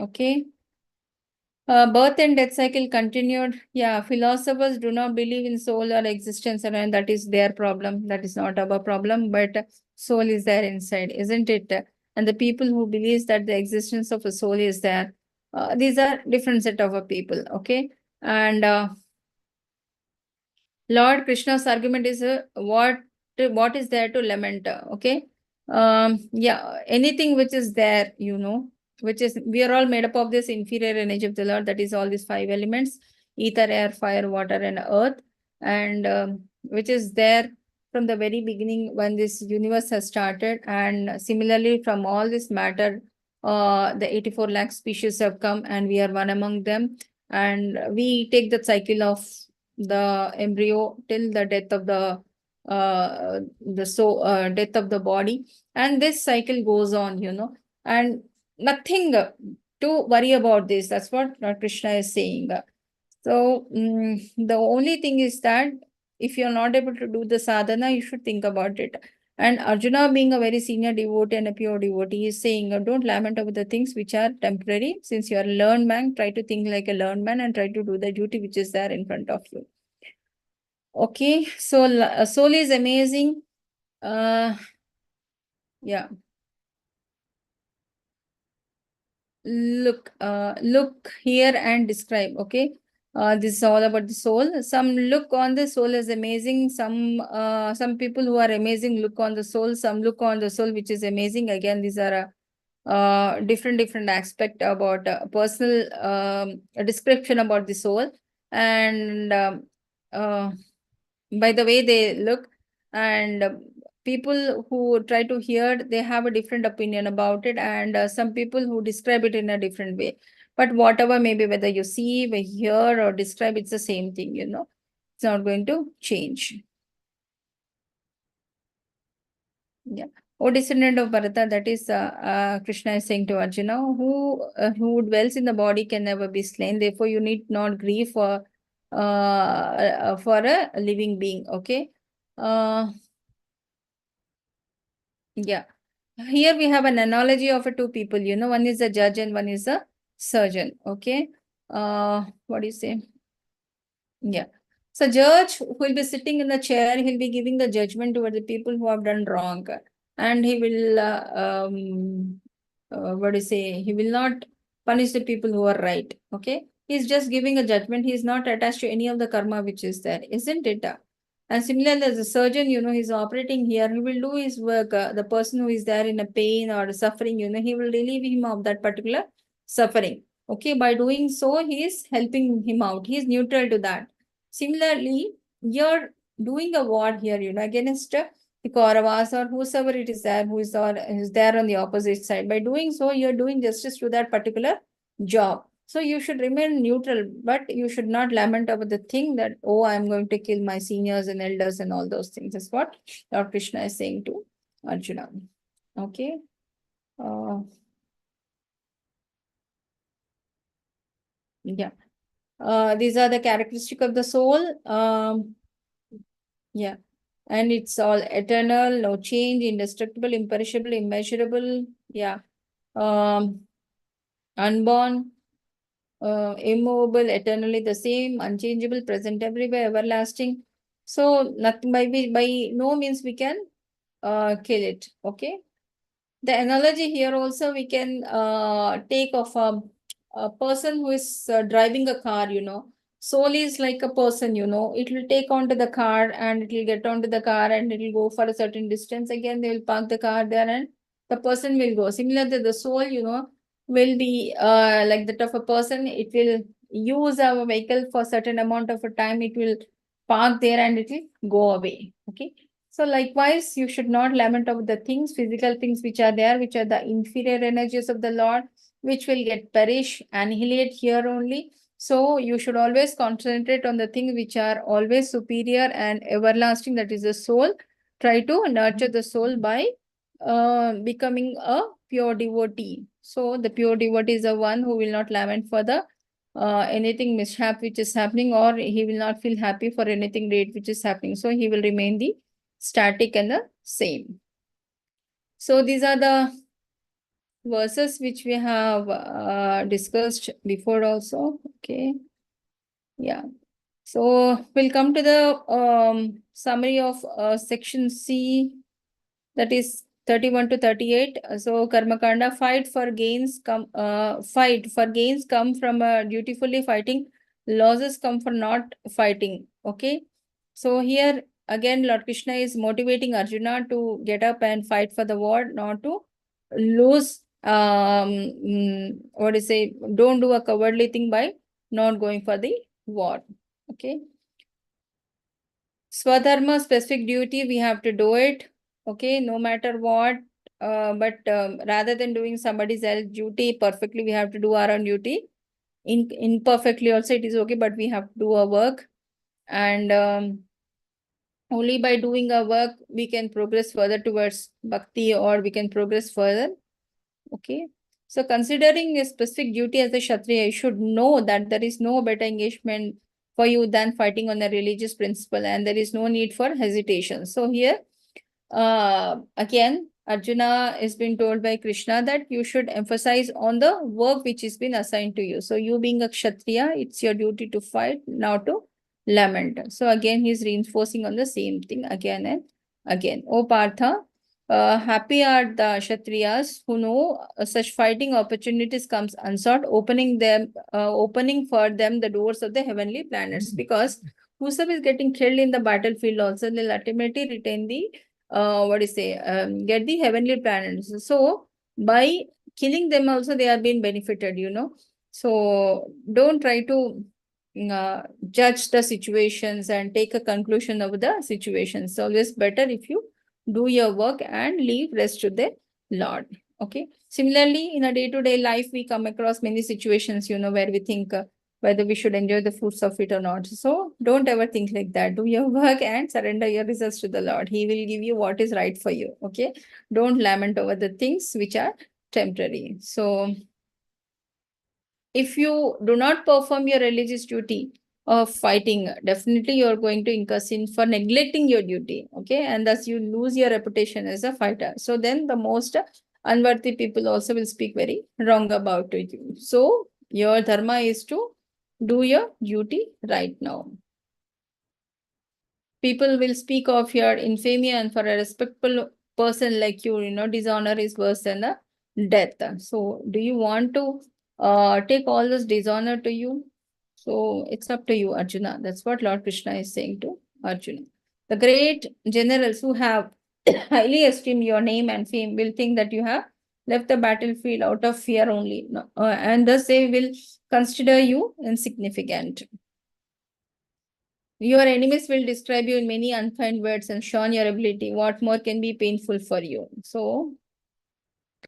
Okay. Birth and death cycle continued. Yeah, philosophers do not believe in soul or existence, and that is their problem. That is not our problem, but soul is there inside, isn't it? And the people who believes that the existence of a soul is there, these are different set of people. Okay, and Lord Krishna's argument is what is there to lament? Okay, yeah, anything which is there, which is we are all made up of this inferior energy of the Lord. That is all these 5 elements: ether, air, fire, water, and earth, and which is there from the very beginning when this universe has started, and similarly from all this matter, the 84 lakh species have come, and we are one among them, and we take the cycle of the embryo till the death of the death of the body, and this cycle goes on, and nothing to worry about this. That's what Krishna is saying. So the only thing is that if you're not able to do the sadhana, you should think about it. And Arjuna, being a very senior devotee and a pure devotee, is saying, don't lament over the things which are temporary. Since you are a learned man, try to think like a learned man and try to do the duty which is there in front of you. Okay, so soul is amazing. Yeah. Look here and describe. Okay. This is all about the soul. Some look on the soul as amazing. Some people who are amazing look on the soul. Some look on the soul which is amazing. Again, these are different aspect about personal a description about the soul, and by the way they look, and people who try to hear, they have a different opinion about it, and some people who describe it in a different way. But whatever, maybe whether you see, hear, or describe, it's the same thing, it's not going to change. Yeah. O descendant of Bharata, that is Krishna is saying to Arjuna, who dwells in the body can never be slain. Therefore, you need not grieve for a living being. Okay. Yeah. Here we have an analogy of two people. One is a judge and one is a surgeon. Okay. What do you say? Yeah. So judge who will be sitting in the chair, he'll be giving the judgment toward the people who have done wrong. And he will, what do you say? He will not punish the people who are right. Okay. He's just giving a judgment. He's not attached to any of the karma which is there, isn't it? And similarly, as a surgeon, he's operating here. He will do his work. The person who is there in a pain or suffering, he will relieve him of that particular suffering. Okay, by doing so, he is helping him out. He is neutral to that. Similarly, you're doing a war here, against the Kauravas or whosoever it is there who is there on the opposite side. By doing so, you're doing justice to that particular job. So you should remain neutral, but you should not lament about the thing that, oh, I'm going to kill my seniors and elders and all those things. That's what Lord Krishna is saying to Arjuna. Okay. Yeah. These are the characteristics of the soul. Yeah. And it's all eternal, no change, indestructible, imperishable, immeasurable. Yeah. Unborn, immovable, eternally the same, unchangeable, present everywhere, everlasting. So nothing by no means we can kill it. Okay. The analogy here also we can take of a person who is driving a car, Soul is like a person, it will take onto the car and it will get onto the car and it will go for a certain distance. Again, they will park the car there and the person will go. Similarly, the soul, will be like that of a person. It will use our vehicle for certain amount of a time. It will park there and it will go away. Okay. So likewise, you should not lament over the things, physical things which are there, which are the inferior energies of the Lord, which will get perish, annihilate here only. So you should always concentrate on the things which are always superior and everlasting, that is the soul. Try to nurture the soul by becoming a pure devotee. So the pure devotee is the one who will not lament for the anything mishap which is happening, or he will not feel happy for anything great which is happening. So he will remain the static and the same. So these are the verses which we have discussed before also. Okay. Yeah. So we'll come to the summary of section C, that is 31 to 38. So Karmakanda, fight for gains come from dutifully fighting. Losses come for not fighting. Okay. So here again, Lord Krishna is motivating Arjuna to get up and fight for the war, not to lose. What do you say? Don't do a cowardly thing by not going for the war. Okay. Swadharma, specific duty, we have to do it. Okay, no matter what. But rather than doing somebody else's duty perfectly, we have to do our own duty. Imperfectly also it is okay, but we have to do our work. And only by doing our work, we can progress further towards bhakti, or we can progress further. Okay. So considering a specific duty as a Kshatriya, you should know that there is no better engagement for you than fighting on a religious principle, and there is no need for hesitation. So here, again, Arjuna is being told by Krishna that you should emphasize on the work which has been assigned to you. So you being a Kshatriya, it's your duty to fight, not to lament. So again, he's reinforcing on the same thing again and again. O Partha, happy are the Kshatriyas who know such fighting opportunities comes unsought, opening for them the doors of the heavenly planets. Because whosoever is getting killed in the battlefield also, they'll ultimately retain the get the heavenly planets. So by killing them also, they are being benefited, So don't try to judge the situations and take a conclusion of the situations. So it's better if you do your work and leave rest to the Lord. Okay. Similarly, in a day-to-day life, we come across many situations, where we think whether we should enjoy the fruits of it or not. So don't ever think like that. Do your work and surrender your results to the Lord. He will give you what is right for you. Okay. Don't lament over the things which are temporary. So if you do not perform your religious duty of fighting, definitely you're going to incur sin for neglecting your duty. Okay. And thus you lose your reputation as a fighter. So then the most unworthy people also will speak very wrong about you. So your dharma is to do your duty right now. People will speak of your infamy, and for a respectable person like you, dishonor is worse than a death. So do you want to take all this dishonor to you? So it's up to you, Arjuna. That's what Lord Krishna is saying to Arjuna. The great generals who have highly esteemed your name and fame will think that you have left the battlefield out of fear only, and thus they will consider you insignificant. Your enemies will describe you in many unkind words and shun your ability. What more can be painful for you? So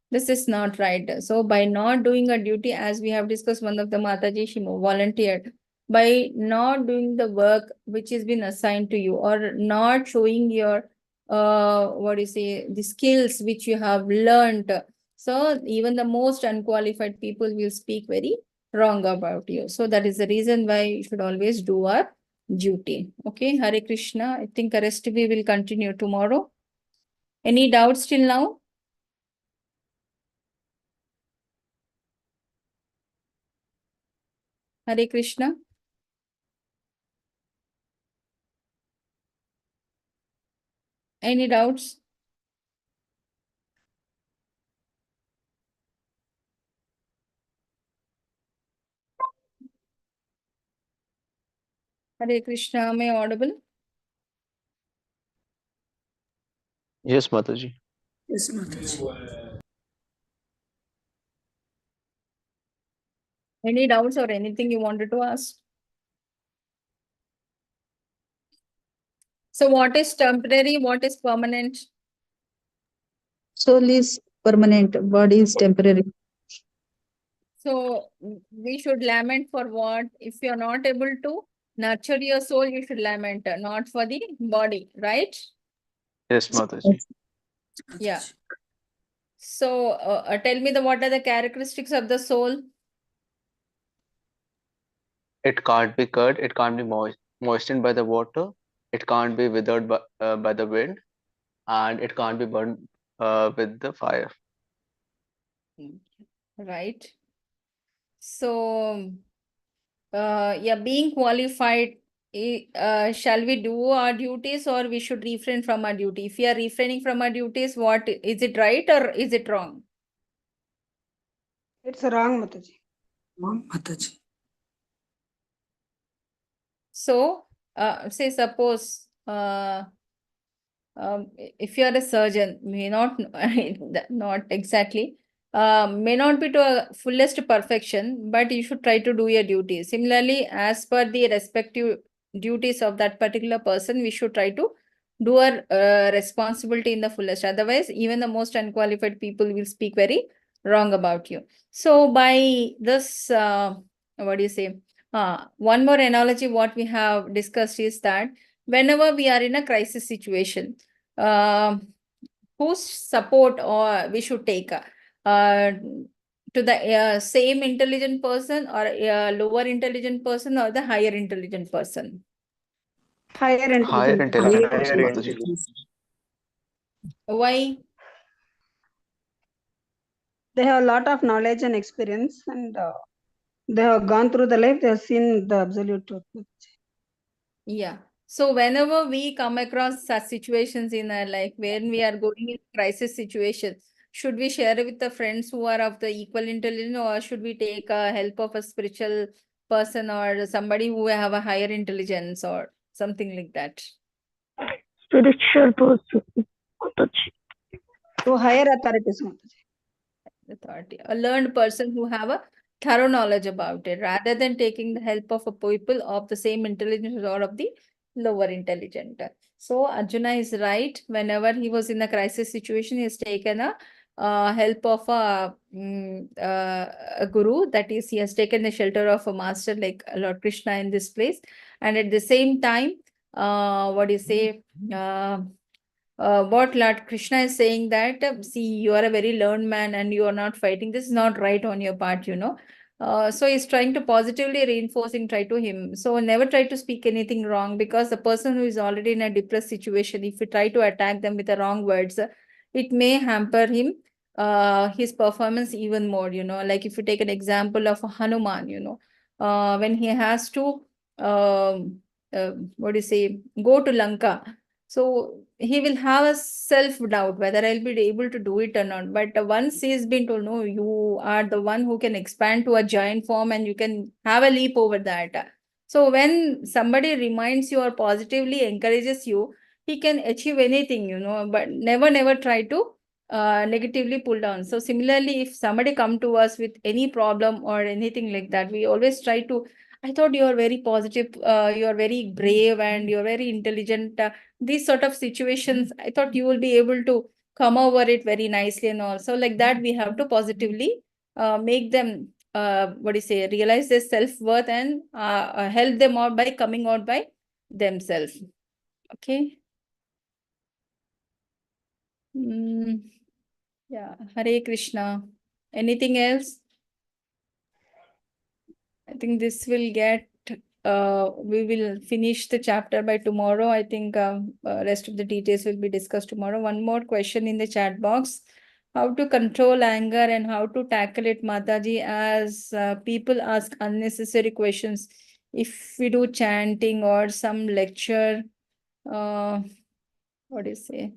this is not right. So by not doing a duty, as we have discussed, one of the Mataji, she volunteered. By not doing the work which has been assigned to you, or not showing your the skills which you have learned. So even the most unqualified people will speak very wrong about you. So that is the reason why you should always do our duty. Okay, Hare Krishna. I think the rest we will continue tomorrow. Any doubts till now? Hare Krishna. Any doubts? Hare Krishna, am I audible? Yes, Mataji. Yes, Mataji. Any doubts or anything you wanted to ask? So what is temporary? What is permanent? Soul is permanent, body is temporary. So we should lament for what? If you're not able to nurture your soul, you should lament, not for the body, right? Yes, Mataji. Yeah. So tell me what are the characteristics of the soul? It can't be cut. It can't be moistened by the water. It can't be withered by the wind, and it can't be burned with the fire. Right. So yeah, being qualified, shall we do our duties, or we should refrain from our duty? If we are refraining from our duties, what is it, right or is it wrong? It's wrong, Mataji. Wrong, Mataji. So say suppose if you are a surgeon, may not not exactly, may not be to a fullest perfection, but you should try to do your duty. Similarly, as per the respective duties of that particular person, we should try to do our responsibility in the fullest. Otherwise, even the most unqualified people will speak very wrong about you. So by this, what do you say? One more analogy what we have discussed is that whenever we are in a crisis situation, whose support or we should take? To the same intelligent person, or lower intelligent person, or the higher intelligent person? Higher Higher intelligence. intelligence, Mataji. Why? They have a lot of knowledge and experience, and they have gone through the life. They have seen the absolute truth. Yeah. So whenever we come across such situations in our life, when we are going in crisis situations, should we share it with the friends who are of the equal intelligence, or should we take help of a spiritual person or somebody who have a higher intelligence or something like that? Spiritual person. Mataji. To higher authorities. Authority, a learned person who have a thorough knowledge about it, rather than taking the help of a people of the same intelligence or of the lower intelligent. So Arjuna is right. Whenever he was in a crisis situation, he has taken a help of a guru. That is, he has taken the shelter of a master like Lord Krishna in this place. And at the same time, what do you say? What Lord Krishna is saying that, see, you are a very learned man and you are not fighting. This is not right on your part, you know. So he's trying to positively reinforcing, try to him. So never try to speak anything wrong, because the person who is already in a depressed situation, if you try to attack them with the wrong words, it may hamper him, his performance even more, you know. Like if you take an example of Hanuman, you know, when he has to, what do you say, go to Lanka. So he will have a self-doubt whether I'll be able to do it or not. But once he's been told, no, you are the one who can expand to a giant form and you can have a leap over that. So when somebody reminds you or positively encourages you, he can achieve anything, you know, but never try to negatively pull down. So similarly, if somebody come to us with any problem or anything like that, we always try to, I thought you are very positive, you are very brave and you're very intelligent. These sort of situations, I thought you will be able to come over it very nicely and all. So like that, we have to positively make them, what do you say, realize their self-worth and help them out by coming out by themselves. Okay. Yeah. Hare Krishna. Anything else? I think this will get, we will finish the chapter by tomorrow. I think rest of the details will be discussed tomorrow. One more question in the chat box. How to control anger and how to tackle it, Mataji, as people ask unnecessary questions. If we do chanting or some lecture, what do you say?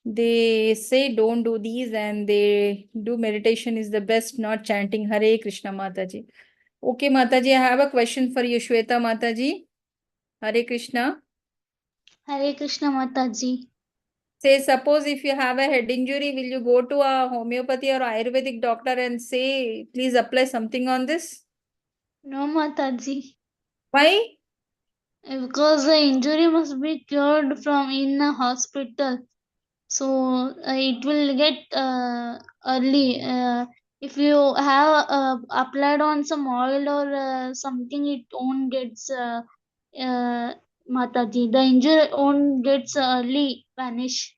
They say don't do these and they do meditation is the best, not chanting. Hare Krishna, Mataji. Okay, Mataji, I have a question for you, Shweta Mataji. Hare Krishna. Hare Krishna Mataji. Say, suppose if you have a head injury, will you go to a homeopathy or Ayurvedic doctor and say, please apply something on this? No Mataji. Why? Because the injury must be cured from in a hospital. So it will get early. If you have applied on some oil or something, it won't gets Mataji. The injury won't gets early vanish.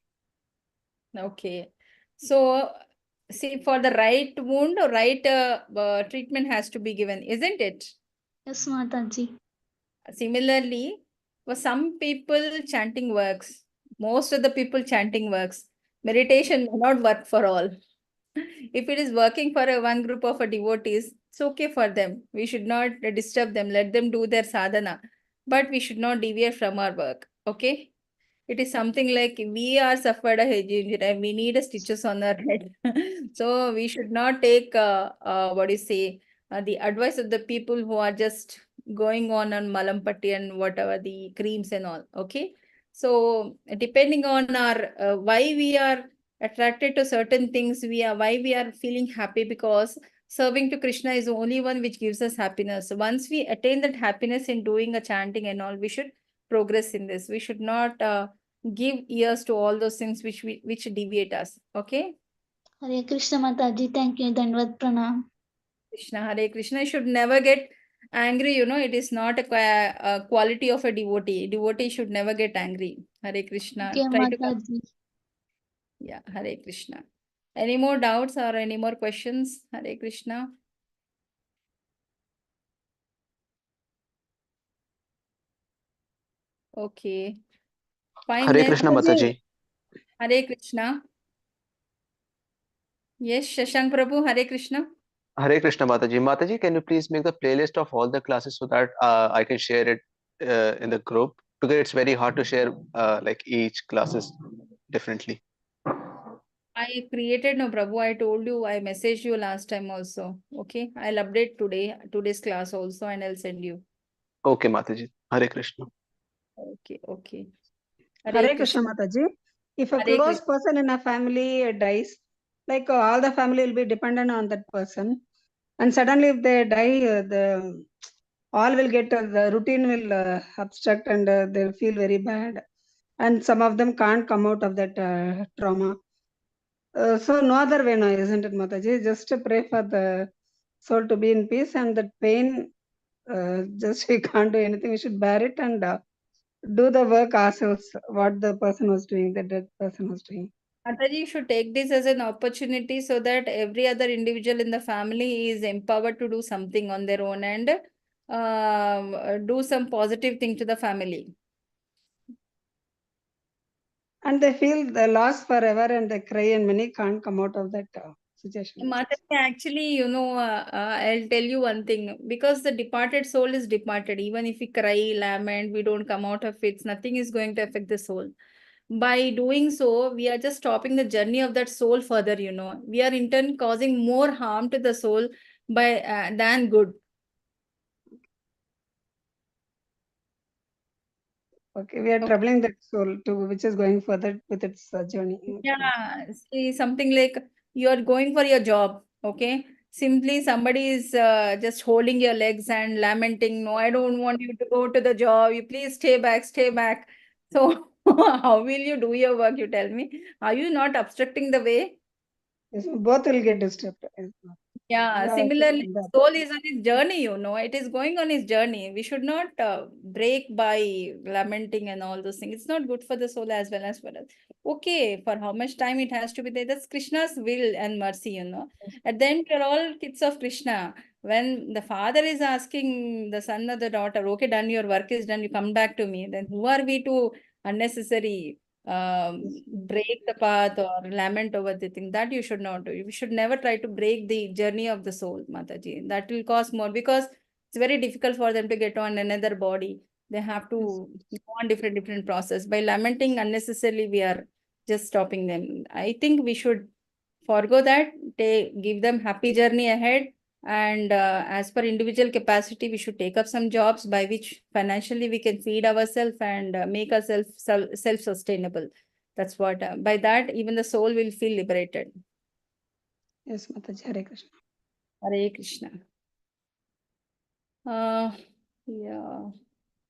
Okay. So, see, for the right wound, right treatment has to be given, isn't it? Yes, Mataji. Similarly, for some people, chanting works. Most of the people, chanting works. Meditation may not work for all. If it is working for one group of devotees, it's okay for them. We should not disturb them. Let them do their sadhana. But we should not deviate from our work. Okay? It is something like we are suffered a head injury and we need a stitches on our head. So we should not take, what do you say, the advice of the people who are just going on malampatti and whatever the creams and all. Okay. So depending on our, why we are attracted to certain things, why we are feeling happy, because serving to Krishna is the only one which gives us happiness. Once we attain that happiness in doing a chanting and all, we should progress in this. We should not give ears to all those things which deviate us. Okay? Hare Krishna Mataji, thank you. Dandavad Pranam. Krishna, Hare Krishna. You should never get angry. You know, it is not a quality of a devotee. Devotee should never get angry. Hare Krishna. Okay, Try to Mataji. Yeah, Hare Krishna. Any more doubts or any more questions? Hare Krishna. Okay. Fine Hare then. Krishna Mataji. Hare Krishna. Yes, Shashank Prabhu, Hare Krishna. Hare Krishna Mataji. Mataji, can you please make the playlist of all the classes so that I can share it in the group? Because it's very hard to share like each classes differently. I created, no, Prabhu. I told you, I messaged you last time also. Okay. I'll update today's class also, and I'll send you. Okay, Mataji. Hare Krishna. Okay, okay. Hare Krishna Mataji. If a Hare close Krishna. person in a family dies, like all the family will be dependent on that person, and suddenly if they die, the all will get the routine will obstruct, and they'll feel very bad, and some of them can't come out of that trauma. So no other way now, isn't it, Mataji? Just to pray for the soul to be in peace, and that pain, just we can't do anything. We should bear it and do the work ourselves. What the person was doing, the dead person was doing. Mataji, you should take this as an opportunity so that every other individual in the family is empowered to do something on their own and do some positive thing to the family. And they feel the loss forever, and they cry, and many can't come out of that situation. Mataji, actually, you know, I'll tell you one thing. Because the departed soul is departed, even if we cry, lament, we don't come out of it, nothing is going to affect the soul. By doing so, we are just stopping the journey of that soul further, you know. We are in turn causing more harm to the soul by than good. Okay, we are troubling that soul too, which is going further with its journey. Yeah, see, something like you are going for your job, okay? Simply somebody is just holding your legs and lamenting, no, I don't want you to go to the job. You please stay back, stay back. So how will you do your work, you tell me? Are you not obstructing the way? Yes, both will get disturbed. Yeah, similarly, soul is on his journey, you know, it is going on his journey. We should not break by lamenting and all those things. It's not good for the soul as well as for us. Okay, for how much time it has to be there, that's Krishna's will and mercy, you know. At the end, we're all kids of Krishna. When the father is asking the son or the daughter, okay, done, your work is done, you come back to me, then who are we to unnecessary break the path or lament over the thing? That you should not do. You should never try to break the journey of the soul, Mataji. That will cause more, because it's very difficult for them to get on another body. They have to go on different process. By lamenting unnecessarily, we are just stopping them. I think we should forego that, give them happy journey ahead, and as per individual capacity, we should take up some jobs by which financially we can feed ourselves and make ourselves self-sustainable. That's what, by that, even the soul will feel liberated. Yes, Mataji. Hare Krishna. Hare Krishna. Yeah.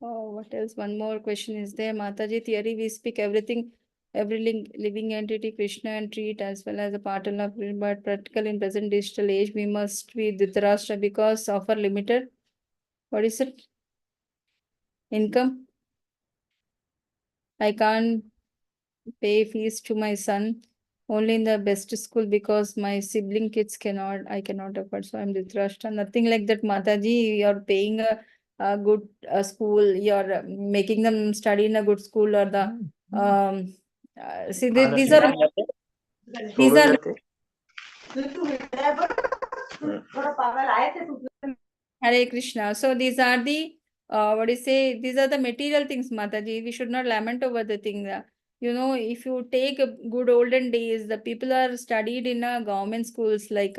Oh, what else? One more question is there. Mataji, theory, we speak everything, every living entity, Krishna, and treat as well as a partner of, but practical in present digital age, we must be Dhritarashtra because of our limited, what is it? Income. I can't pay fees to my son only in the best school because my sibling kids I cannot afford. So I'm Dhritarashtra. Nothing like that, Mataji. You're paying a good school, you're making them study in a good school, or the see, these are Hare Krishna. So these are the what do you say? These are the material things, Mataji. We should not lament over the thing. You know, if you take a good olden days, the people are studied in a government schools, like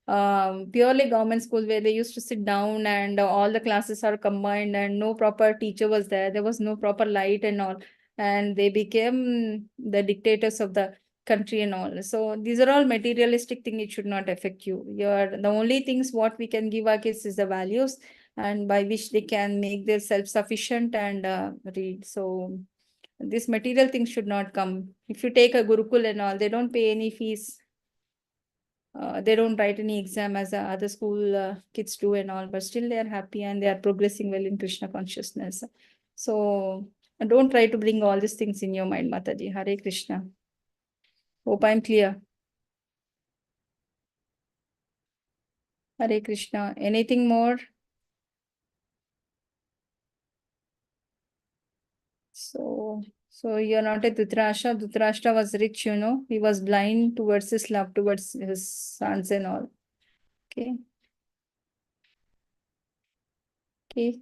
purely government schools, where they used to sit down and all the classes are combined and no proper teacher was there. There was no proper light and all. And they became the dictators of the country and all. So these are all materialistic things. It should not affect you. The only things what we can give our kids is the values, and by which they can make their self-sufficient and read. So this material things should not come. If you take a Gurukul and all, they don't pay any fees. They don't write any exam as other school kids do and all, but still they are happy and they are progressing well in Krishna consciousness. So don't try to bring all these things in your mind, Mataji. Hare Krishna. Hope I'm clear. Hare Krishna. Anything more? So you're not a Dhritarashtra. Dhritarashtra was rich, you know. He was blind towards his love towards his sons and all. Okay. Okay.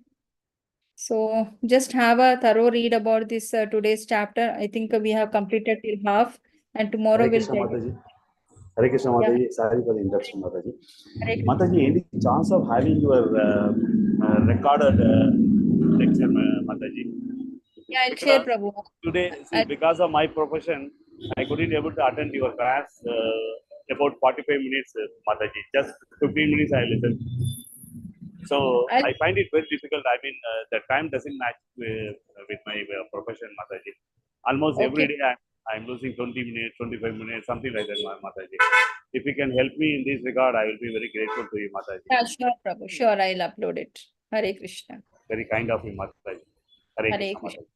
So just have a thorough read about this today's chapter. I think we have completed till half, and tomorrow Hare we'll Krishna take. Mataji. Hare Krishna Mataji. Sorry for the interruption, Mataji. Hare Krishna. Mataji, any chance of having your recorded lecture, Mataji? Yeah, I'll share, Prabhu. Today, see, because of my profession, I couldn't able to attend your class about 45 minutes, Mataji. Just 15 minutes I listened. So I find it very difficult. I mean, the time doesn't match with my profession, Mataji. Almost every day I'm losing 20 minutes, 25 minutes, something like that, Mataji. If you can help me in this regard, I will be very grateful to you, Mataji. Yeah, sure, Prabhu. Sure, I'll upload it. Hare Krishna. Very kind of you, Mataji. Hare Krishna, Krishna. Mataji.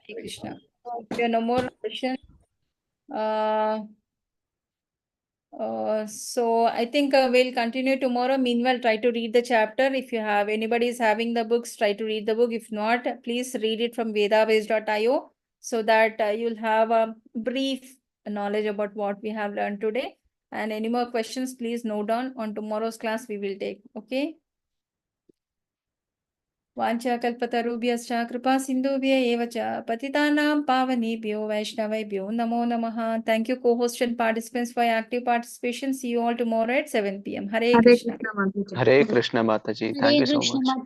Hare Krishna. So, if there are no more questions, so I think we'll continue tomorrow. Meanwhile, try to read the chapter. If you have anybody is having the books, try to read the book. If not, please read it from vedabase.io so that you'll have a brief knowledge about what we have learned today. And any more questions, please note down. On tomorrow's class, we will take. Okay. वाञ्छाकल्पतरुभ्यश्च कृपा सिन्धुभ्य एव च पतितानां पावनेभ्यो वैष्णवेभ्यो नमो नमः. Thank you, co-hosts and participants, for your active participation. See you all tomorrow at 7 p.m. Hare Krishna. Hare Krishna Mataji. Thank you so much.